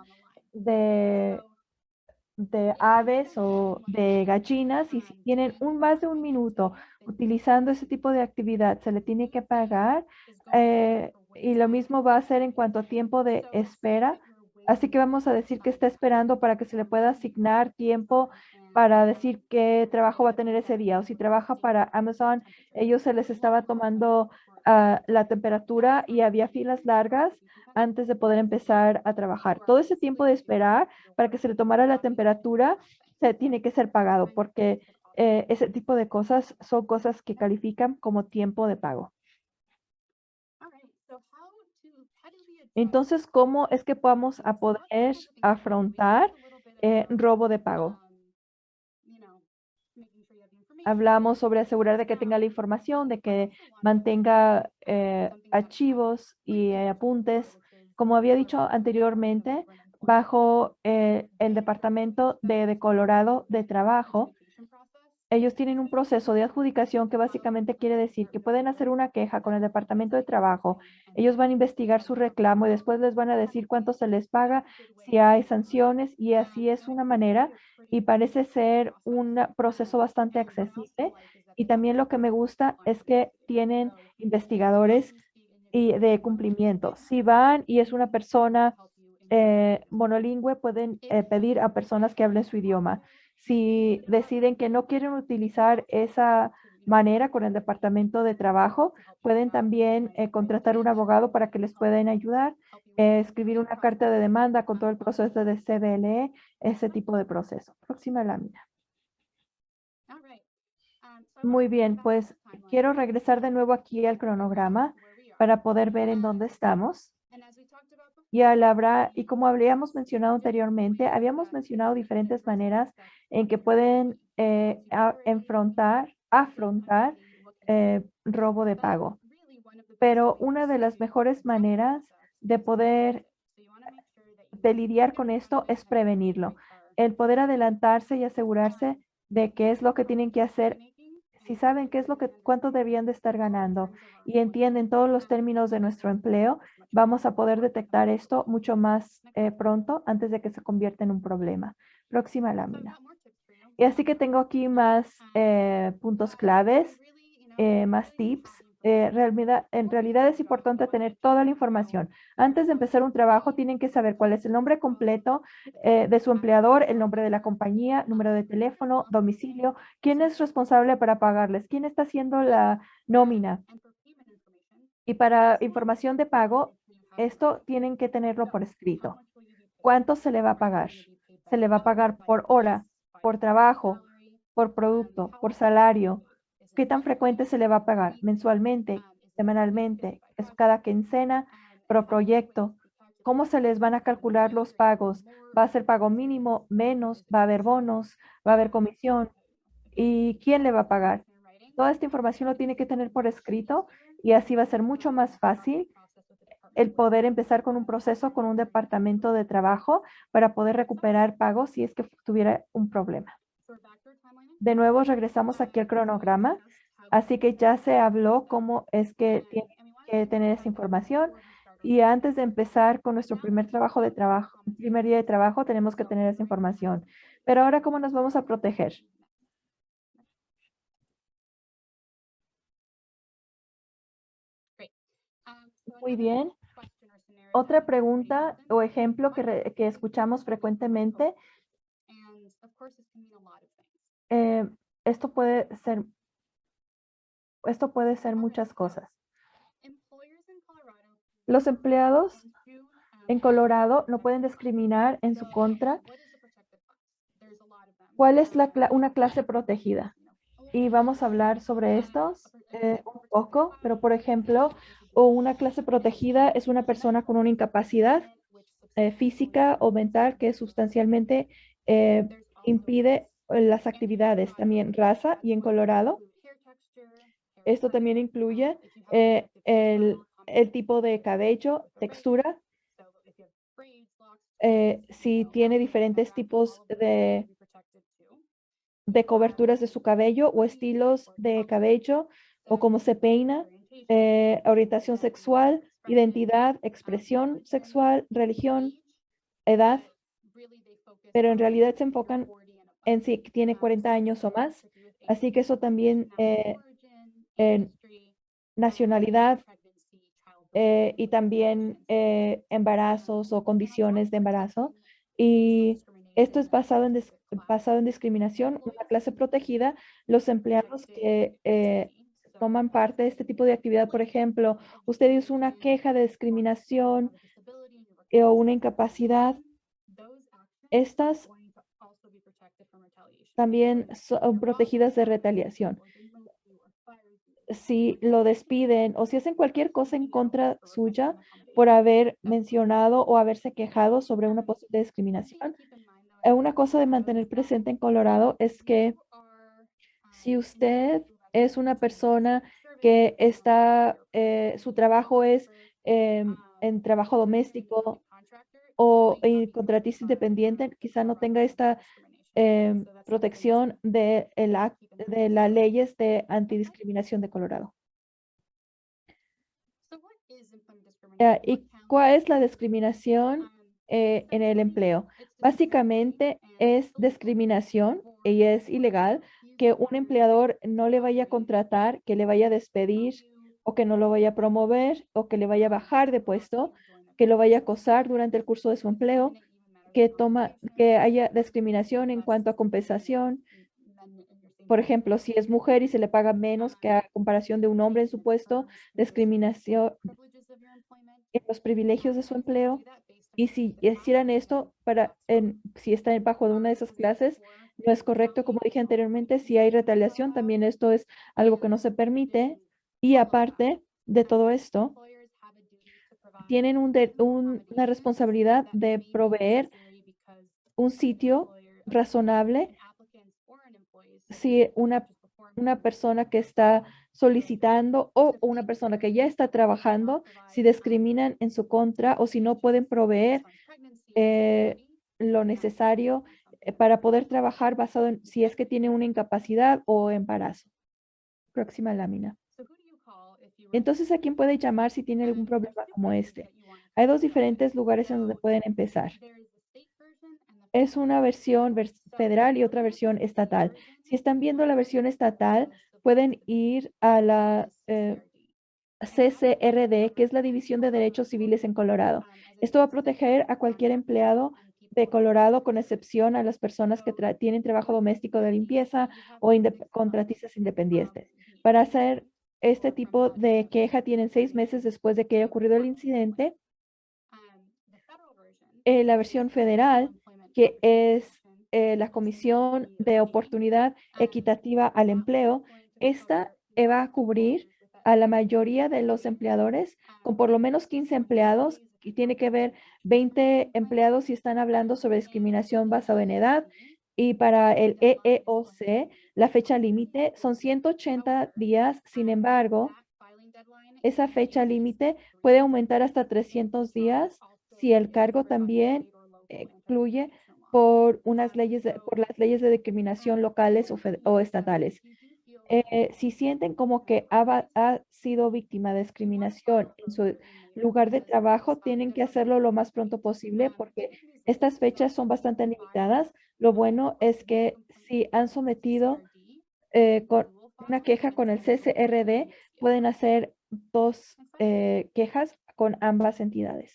de, de aves o de gallinas y si tienen más de un minuto utilizando ese tipo de actividad, se le tiene que pagar y lo mismo va a ser en cuanto a tiempo de espera. Así que vamos a decir que está esperando para que se le pueda asignar tiempo para decir qué trabajo va a tener ese día. O si trabaja para Amazon, ellos se les estaba tomando la temperatura y había filas largas antes de poder empezar a trabajar. Todo ese tiempo de esperar para que se le tomara la temperatura se tiene que ser pagado porque ese tipo de cosas son cosas que califican como tiempo de pago. Entonces, ¿cómo es que podamos a poder afrontar robo de pago? Hablamos sobre asegurar de que tenga la información, de que mantenga archivos y apuntes. Como había dicho anteriormente, bajo el Departamento de Colorado de Trabajo, ellos tienen un proceso de adjudicación que básicamente quiere decir que pueden hacer una queja con el Departamento de Trabajo. Ellos van a investigar su reclamo y después les van a decir cuánto se les paga, si hay sanciones y así es una manera y parece ser un proceso bastante accesible. Y también lo que me gusta es que tienen investigadores y de cumplimiento. Si van y es una persona monolingüe, pueden pedir a personas que hablen su idioma. Si deciden que no quieren utilizar esa manera con el Departamento de Trabajo, pueden también contratar un abogado para que les puedan ayudar, escribir una carta de demanda con todo el proceso de CBLE, ese tipo de proceso. Próxima lámina. Muy bien, pues quiero regresar de nuevo aquí al cronograma para poder ver en dónde estamos. Y como habíamos mencionado anteriormente, habíamos mencionado diferentes maneras en que pueden afrontar robo de pago. Pero una de las mejores maneras de poder lidiar con esto es prevenirlo. El poder adelantarse y asegurarse de qué es lo que tienen que hacer, si saben cuánto debían de estar ganando y entienden todos los términos de nuestro empleo, vamos a poder detectar esto mucho más pronto antes de que se convierta en un problema. Próxima lámina. Y así que tengo aquí más puntos claves, más tips. En realidad es importante tener toda la información. Antes de empezar un trabajo, tienen que saber cuál es el nombre completo de su empleador, el nombre de la compañía, número de teléfono, domicilio, quién es responsable para pagarles, quién está haciendo la nómina. Y para información de pago, esto tienen que tenerlo por escrito. ¿Cuánto se le va a pagar? Se le va a pagar por hora, por trabajo, por producto, por salario. ¿Qué tan frecuente se le va a pagar? ¿Mensualmente, semanalmente, es cada quincena, por proyecto? ¿Cómo se les van a calcular los pagos? ¿Va a ser pago mínimo, menos? ¿Va a haber bonos? ¿Va a haber comisión? ¿Y quién le va a pagar? Toda esta información lo tiene que tener por escrito y así va a ser mucho más fácil el poder empezar con un proceso con un departamento de trabajo para poder recuperar pagos si es que tuviera un problema. De nuevo regresamos aquí al cronograma, así que ya se habló cómo es que tiene que tener esa información y antes de empezar con nuestro primer primer día de trabajo, tenemos que tener esa información. Pero ahora, ¿cómo nos vamos a proteger? Muy bien. Otra pregunta o ejemplo que escuchamos frecuentemente, eh, esto puede ser esto puede ser muchas cosas. Los empleados en Colorado no pueden discriminar en su contra. ¿Cuál es una clase protegida? Y vamos a hablar sobre estos un poco, pero por ejemplo, una clase protegida es una persona con una incapacidad física o mental que sustancialmente eh, impide las actividades. También raza, y en Colorado esto también incluye el tipo de cabello, textura, si tiene diferentes tipos de coberturas de su cabello o estilos de cabello o cómo se peina, orientación sexual, identidad, expresión sexual, religión, edad, pero en realidad se enfocan en si tiene 40 años o más. Así que eso también en nacionalidad y también embarazos o condiciones de embarazo. Y esto es basado en discriminación, una clase protegida. Los empleados que toman parte de este tipo de actividad, por ejemplo, usted hizo una queja de discriminación o una incapacidad, estas también son protegidas de retaliación. Si lo despiden o si hacen cualquier cosa en contra suya por haber mencionado o haberse quejado sobre una posible discriminación. Una cosa de mantener presente en Colorado es que si usted es una persona que está, su trabajo es en trabajo doméstico o contratista independiente, quizá no tenga esta protección de las leyes de antidiscriminación de Colorado. ¿Y cuál es la discriminación en el empleo? Básicamente es discriminación y es ilegal que un empleador no le vaya a contratar, que le vaya a despedir o que no lo vaya a promover o que le vaya a bajar de puesto, que lo vaya a acosar durante el curso de su empleo, que haya discriminación en cuanto a compensación. Por ejemplo, si es mujer y se le paga menos que a comparación de un hombre en su puesto, discriminación en los privilegios de su empleo. Y si hicieran esto si están bajo de una de esas clases, no es correcto. Como dije anteriormente, si hay retaliación, también esto es algo que no se permite. Y aparte de todo esto, tienen una responsabilidad de proveer un sitio razonable si una persona que está solicitando o una persona que ya está trabajando, si discriminan en su contra o si no pueden proveer lo necesario para poder trabajar basado en si es que tiene una incapacidad o embarazo. Próxima lámina. Entonces, ¿a quién puede llamar si tiene algún problema como este? Hay dos diferentes lugares en donde pueden empezar. Es una versión federal y otra versión estatal. Si están viendo la versión estatal, pueden ir a la CCRD, que es la División de Derechos Civiles en Colorado. Esto va a proteger a cualquier empleado de Colorado, con excepción a las personas que tienen trabajo doméstico de limpieza o contratistas independientes. Para hacer este tipo de queja, tienen 6 meses después de que haya ocurrido el incidente. La versión federal, que es la Comisión de Oportunidad Equitativa al Empleo, esta va a cubrir a la mayoría de los empleadores con por lo menos 15 empleados, y tiene que ver 20 empleados si están hablando sobre discriminación basada en edad. Y para el EEOC, la fecha límite son 180 días. Sin embargo, esa fecha límite puede aumentar hasta 300 días si el cargo también incluye por las leyes de discriminación locales o estatales. Si sienten como que ha sido víctima de discriminación en su lugar de trabajo, tienen que hacerlo lo más pronto posible porque estas fechas son bastante limitadas. Lo bueno es que si han sometido con una queja con el CCRD, pueden hacer dos quejas con ambas entidades.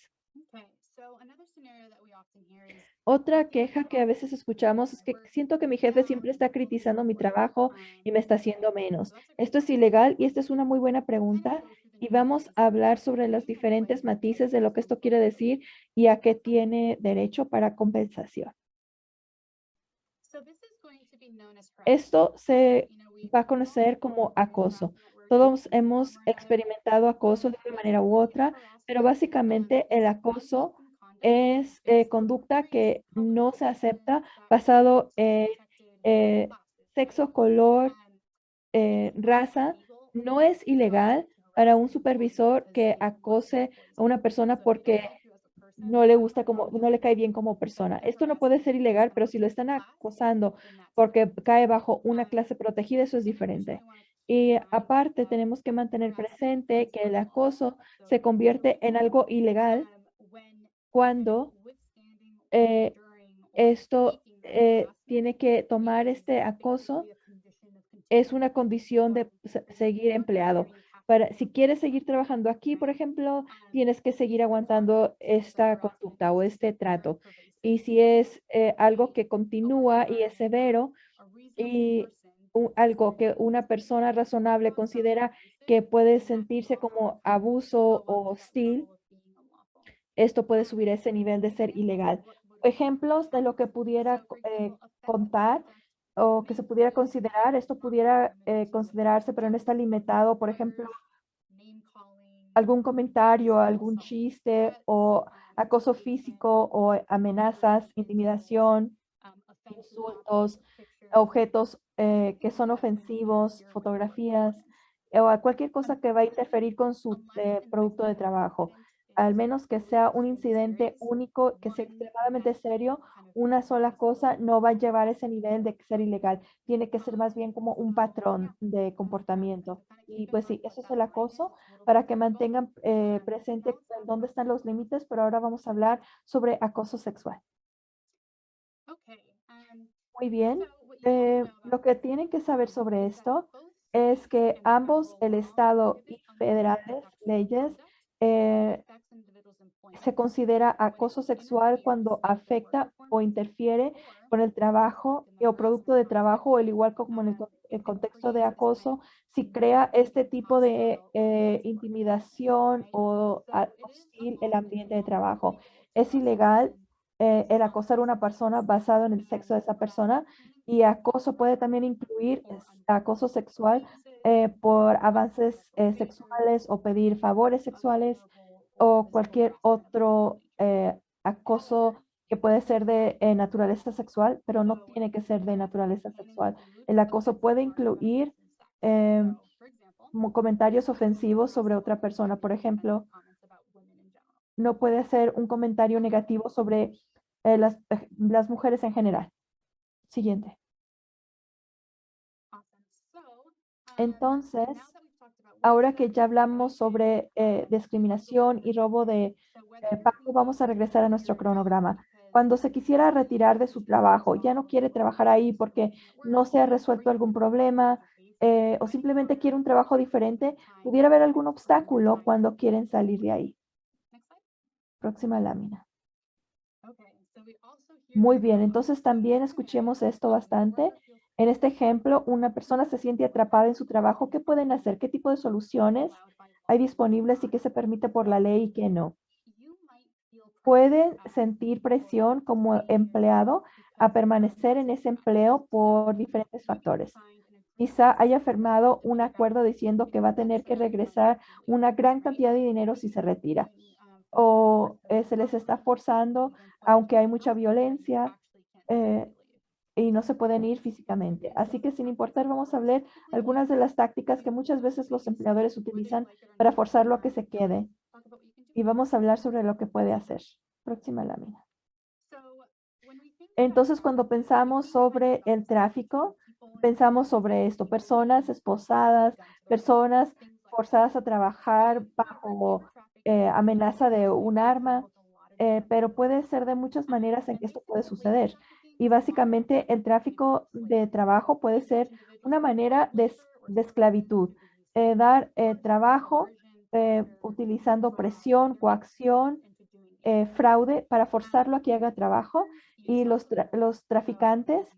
Otra queja que a veces escuchamos es que siento que mi jefe siempre está criticando mi trabajo y me está haciendo menos. ¿Esto es ilegal? Y esta es una muy buena pregunta. Y vamos a hablar sobre los diferentes matices de lo que esto quiere decir y a qué tiene derecho para compensación. Esto se va a conocer como acoso. Todos hemos experimentado acoso de una manera u otra, pero básicamente el acoso es conducta que no se acepta basado en eh, sexo, color, raza. No es ilegal para un supervisor que acose a una persona porque no le gusta como, no le cae bien como persona. Esto no puede ser ilegal, pero si lo están acosando porque cae bajo una clase protegida, eso es diferente. Y aparte, tenemos que mantener presente que el acoso se convierte en algo ilegal cuando eh, esto tiene que tomar este acoso es una condición de seguir empleado. Si quieres seguir trabajando aquí, por ejemplo, tienes que seguir aguantando esta conducta o este trato. Y si es algo que continúa y es severo y algo que una persona razonable considera que puede sentirse como abuso o hostil, esto puede subir a ese nivel de ser ilegal. Ejemplos de lo que pudiera contar o que se pudiera considerar, esto pudiera considerarse, pero no está limitado, por ejemplo, algún comentario, algún chiste o acoso físico o amenazas, intimidación, insultos, objetos que son ofensivos, fotografías o a cualquier cosa que va a interferir con su producto de trabajo. Al menos que sea un incidente único, que sea extremadamente serio, una sola cosa no va a llevar ese nivel de ser ilegal. Tiene que ser más bien como un patrón de comportamiento. Y pues sí, eso es el acoso para que mantengan presente dónde están los límites, pero ahora vamos a hablar sobre acoso sexual. Muy bien. Lo que tienen que saber sobre esto es que ambos, el Estado y federales, leyes, eh, se considera acoso sexual cuando afecta o interfiere con el trabajo o producto de trabajo, o al igual como en el contexto de acoso, si crea este tipo de intimidación o hostil el ambiente de trabajo. Es ilegal el acosar a una persona basado en el sexo de esa persona y acoso puede también incluir acoso sexual por avances sexuales o pedir favores sexuales o cualquier otro acoso que puede ser de naturaleza sexual, pero no tiene que ser de naturaleza sexual. El acoso puede incluir comentarios ofensivos sobre otra persona. Por ejemplo, no puede ser un comentario negativo sobre las mujeres en general. Siguiente. Entonces, ahora que ya hablamos sobre discriminación y robo de pago, vamos a regresar a nuestro cronograma. Cuando se quisiera retirar de su trabajo, ya no quiere trabajar ahí porque no se ha resuelto algún problema o simplemente quiere un trabajo diferente, pudiera haber algún obstáculo cuando quieren salir de ahí. Próxima lámina. Muy bien, entonces también escuchemos esto bastante. En este ejemplo, una persona se siente atrapada en su trabajo. ¿Qué pueden hacer? ¿Qué tipo de soluciones hay disponibles y qué se permite por la ley y qué no? Pueden sentir presión como empleado a permanecer en ese empleo por diferentes factores. Quizá haya firmado un acuerdo diciendo que va a tener que regresar una gran cantidad de dinero si se retira o se les está forzando, aunque hay mucha violencia eh, y no se pueden ir físicamente. Así que sin importar, vamos a hablar algunas de las tácticas que muchas veces los empleadores utilizan para forzarlo a que se quede. Y vamos a hablar sobre lo que puede hacer. Próxima lámina. Entonces, cuando pensamos sobre el tráfico, pensamos sobre esto, personas esposadas, personas forzadas a trabajar bajo amenaza de un arma, pero puede ser de muchas maneras en que esto puede suceder. Y básicamente el tráfico de trabajo puede ser una manera de esclavitud, dar trabajo utilizando presión, coacción, fraude para forzarlo a que haga trabajo Y los traficantes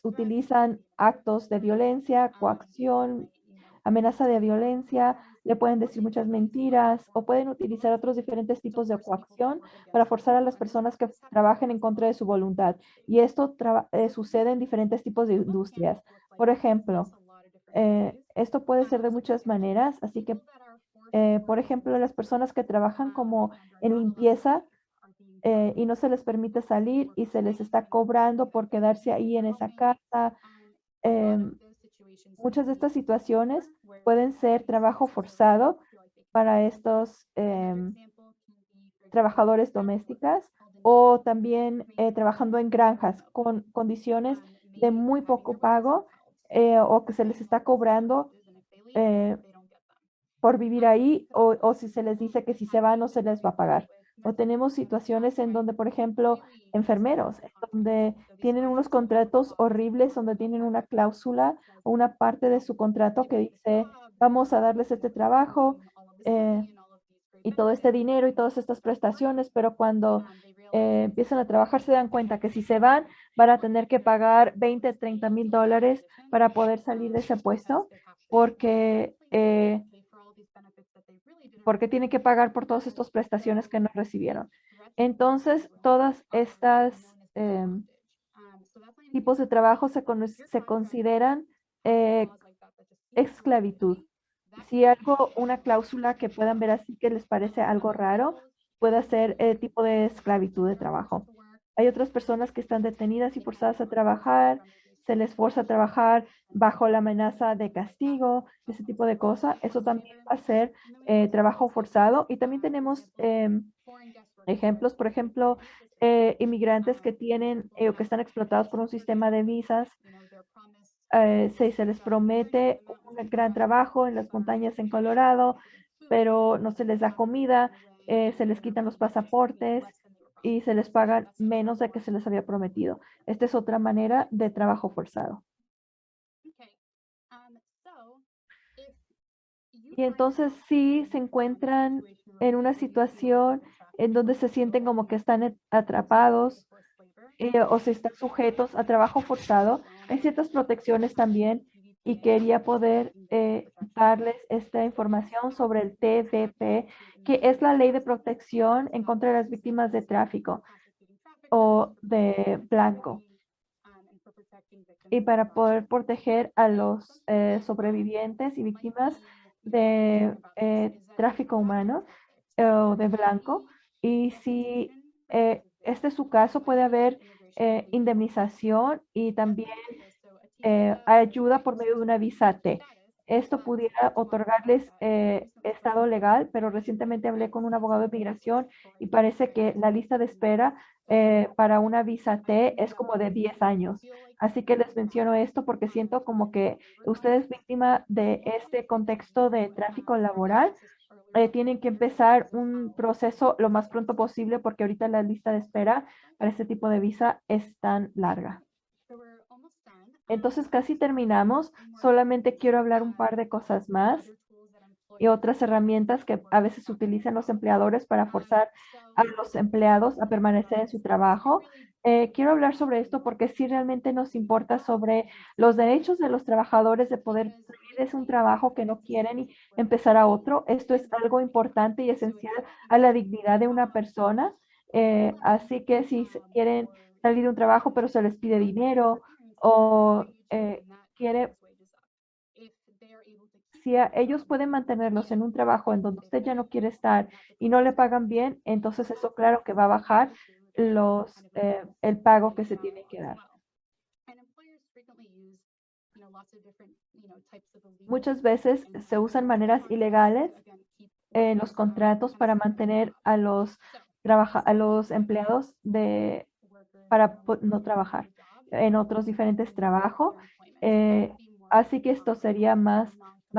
utilizan actos de violencia, coacción, amenaza de violencia, le pueden decir muchas mentiras o pueden utilizar otros diferentes tipos de coacción para forzar a las personas que trabajen en contra de su voluntad. Y esto sucede en diferentes tipos de industrias. Por ejemplo, esto puede ser de muchas maneras, así que, por ejemplo, las personas que trabajan como en limpieza y no se les permite salir y se les está cobrando por quedarse ahí en esa casa. em, Muchas de estas situaciones pueden ser trabajo forzado para estos trabajadores domésticas o también trabajando en granjas con condiciones de muy poco pago o que se les está cobrando eh, por vivir ahí o si se les dice que si se van no se les va a pagar. O tenemos situaciones en donde, por ejemplo, enfermeros, donde tienen unos contratos horribles, donde tienen una cláusula o una parte de su contrato que dice, vamos a darles este trabajo y todo este dinero y todas estas prestaciones, pero cuando empiezan a trabajar se dan cuenta que si se van a tener que pagar 20, $30,000 para poder salir de ese puesto, porque tienen que pagar por todas estas prestaciones que no recibieron. Entonces, todas estas tipos de trabajo se consideran eh, esclavitud. Si algo, una cláusula que puedan ver así que les parece algo raro, puede ser el tipo de esclavitud de trabajo. Hay otras personas que están detenidas y forzadas a trabajar, se les forza a trabajar bajo la amenaza de castigo, ese tipo de cosas. Eso también va a ser trabajo forzado. Y también tenemos ejemplos, por ejemplo, inmigrantes que tienen o que están explotados por un sistema de visas. Se les promete un gran trabajo en las montañas en Colorado, pero no se les da comida, se les quitan los pasaportes y se les paga menos de que se les había prometido. Esta es otra manera de trabajo forzado. Y entonces sí se encuentran en una situación en donde se sienten como que están atrapados o se están sujetos a trabajo forzado. Hay ciertas protecciones también y quería poder darles esta información sobre el TVP, que es la Ley de Protección en contra de las víctimas de tráfico o de blanco. Y para poder proteger a los sobrevivientes y víctimas de tráfico humano o de blanco. Y si este es su caso, puede haber indemnización y también ayuda por medio de una visa T. Esto pudiera otorgarles estado legal, pero recientemente hablé con un abogado de migración y parece que la lista de espera para una visa T es como de 10 años. Así que les menciono esto porque siento como que ustedes víctima de este contexto de tráfico laboral tienen que empezar un proceso lo más pronto posible porque ahorita la lista de espera para este tipo de visa es tan larga. Entonces casi terminamos. Solamente quiero hablar un par de cosas más y otras herramientas que a veces utilizan los empleadores para forzar a los empleados a permanecer en su trabajo. Quiero hablar sobre esto porque sí realmente nos importa sobre los derechos de los trabajadores de poder salir de un trabajo que no quieren y empezar a otro. Esto es algo importante y esencial a la dignidad de una persona. Así que si quieren salir de un trabajo pero se les pide dinero o quiere si ellos pueden mantenerlos en un trabajo en donde usted ya no quiere estar y no le pagan bien, entonces eso claro que va a bajar el pago que se tiene que dar. Muchas veces se usan maneras ilegales en los contratos para mantener a los empleados para no trabajar en otros diferentes trabajos. Eh, Así que esto sería más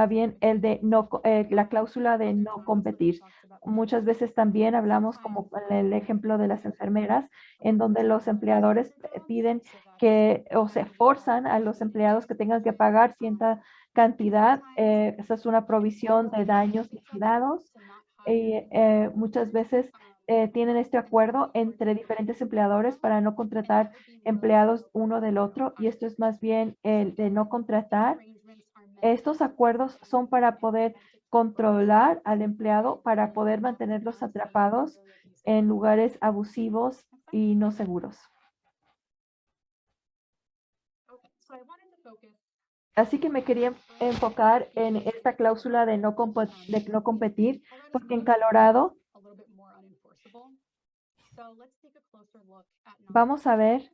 bien la cláusula de no competir. Muchas veces también hablamos como el ejemplo de las enfermeras, en donde los empleadores piden que o se forzan a los empleados que tengan que pagar cierta cantidad. Esa es una provisión de daños liquidados y muchas veces tienen este acuerdo entre diferentes empleadores para no contratar empleados uno del otro, y esto es más bien el de no contratar. Estos acuerdos son para poder controlar al empleado, para poder mantenerlos atrapados en lugares abusivos y no seguros. Así que me quería enfocar en esta cláusula de no competir, porque en Colorado vamos a ver,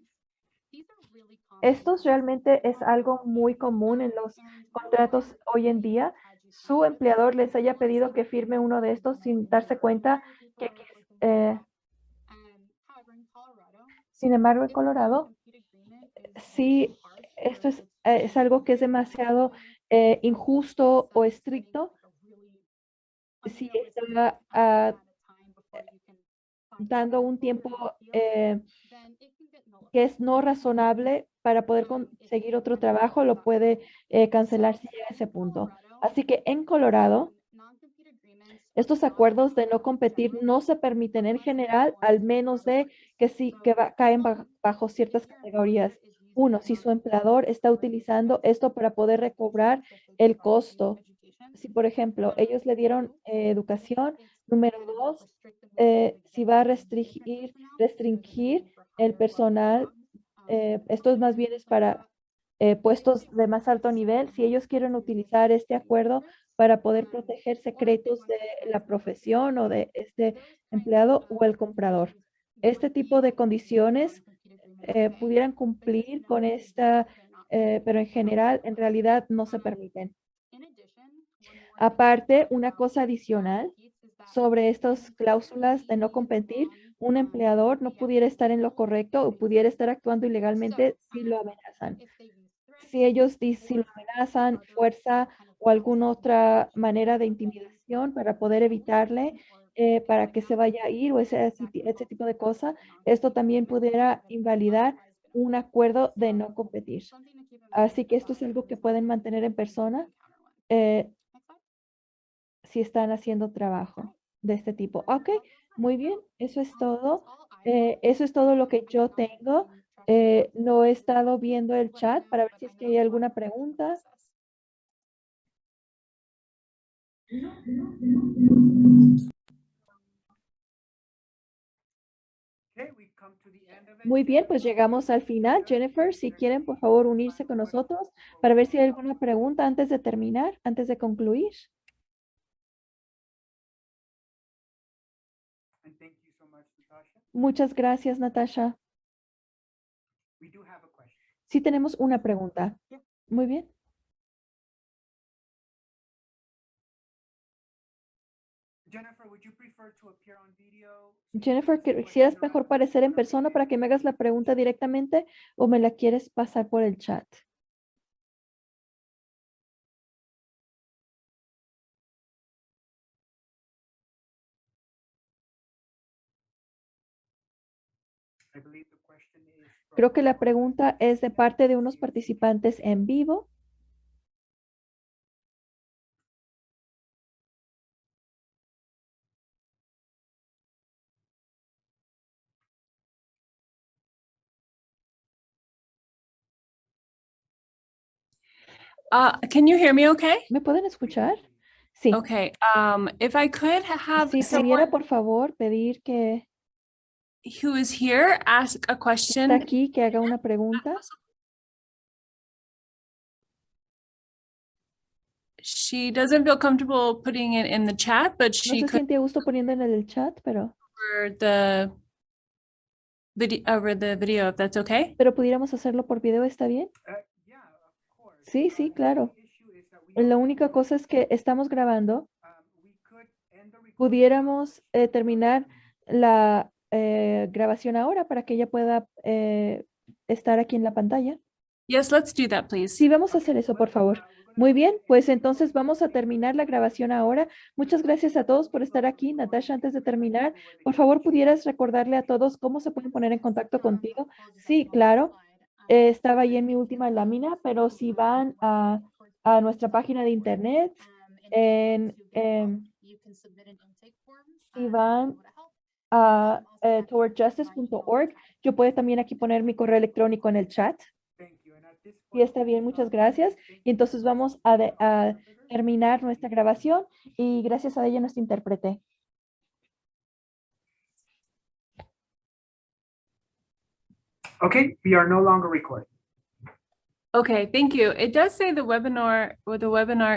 esto realmente es algo muy común en los contratos hoy en día. Su empleador les haya pedido que firme uno de estos sin darse cuenta que, eh, sin embargo, en Colorado, sí, esto es algo que es demasiado injusto o estricto. Si está dando un tiempo que es no razonable para poder conseguir otro trabajo, lo puede cancelar si llega a ese punto. Así que en Colorado, estos acuerdos de no competir no se permiten en general, al menos de que sí que caen bajo ciertas categorías. Uno, si su empleador está utilizando esto para poder recobrar el costo. Si, por ejemplo, ellos le dieron educación. Número dos, si va a restringir el personal, esto es más bien es para puestos de más alto nivel, si ellos quieren utilizar este acuerdo para poder proteger secretos de la profesión o de este empleado o el comprador. Este tipo de condiciones pudieran cumplir con esta, pero en general, en realidad no se permiten. Aparte, una cosa adicional sobre estas cláusulas de no competir, un empleador no pudiera estar en lo correcto o pudiera estar actuando ilegalmente si lo amenazan. Si ellos si lo amenazan, fuerza o alguna otra manera de intimidación para poder evitarle, para que se vaya a ir o ese tipo de cosas, esto también pudiera invalidar un acuerdo de no competir. Así que esto es algo que pueden mantener en persona eh, si están haciendo trabajo de este tipo. Ok, muy bien, eso es todo. Eso es todo lo que yo tengo. No he estado viendo el chat para ver si es que hay alguna pregunta. Okay, we come to the end of it. Muy bien, pues llegamos al final. Jennifer, si quieren, por favor, unirse con nosotros para ver si hay alguna pregunta antes de terminar, antes de concluir. And thank you so much, Natasha. Muchas gracias, Natasha. We do have a question. Sí tenemos una pregunta. Muy bien. Jennifer, would you prefer to appear on video? Jennifer, ¿quisieras mejor parecer en persona para que me hagas la pregunta directamente o me la quieres pasar por el chat? I believe the question is from Creo que la pregunta es de parte de unos participantes en vivo. Can you hear me okay? ¿Me pueden escuchar? Sí. Okay. If I could have Si someone pudiera, por favor, pedir que who is here ask a está question. aquí, que haga una pregunta. She doesn't feel comfortable putting it in the chat, but No she se could siente a gusto poniendo en el chat, pero over the video if that's okay. pudiéramos hacerlo por video, ¿está bien? yeah, of course. Sí, sí, claro. The issue is that we La don't única know, cosa es que estamos grabando. we could end the recording. Pudiéramos terminar la grabación ahora para que ella pueda estar aquí en la pantalla. Yes, let's do that, please. Sí, vamos a hacer eso, por favor. Muy bien, pues entonces vamos a terminar la grabación ahora. Muchas gracias a todos por estar aquí. Natasha, antes de terminar, por favor, ¿pudieras recordarle a todos cómo se pueden poner en contacto contigo? Sí, claro. Estaba ahí en mi última lámina, pero si van a nuestra página de internet, si van a towardjustice.org. Yo puedo también aquí poner mi correo electrónico en el chat. Thank you. And at this Y point, está bien, muchas gracias. Y entonces vamos a terminar nuestra grabación y gracias a ella nuestra intérprete. okay, we are no longer recording. Okay, thank you. It does say the webinar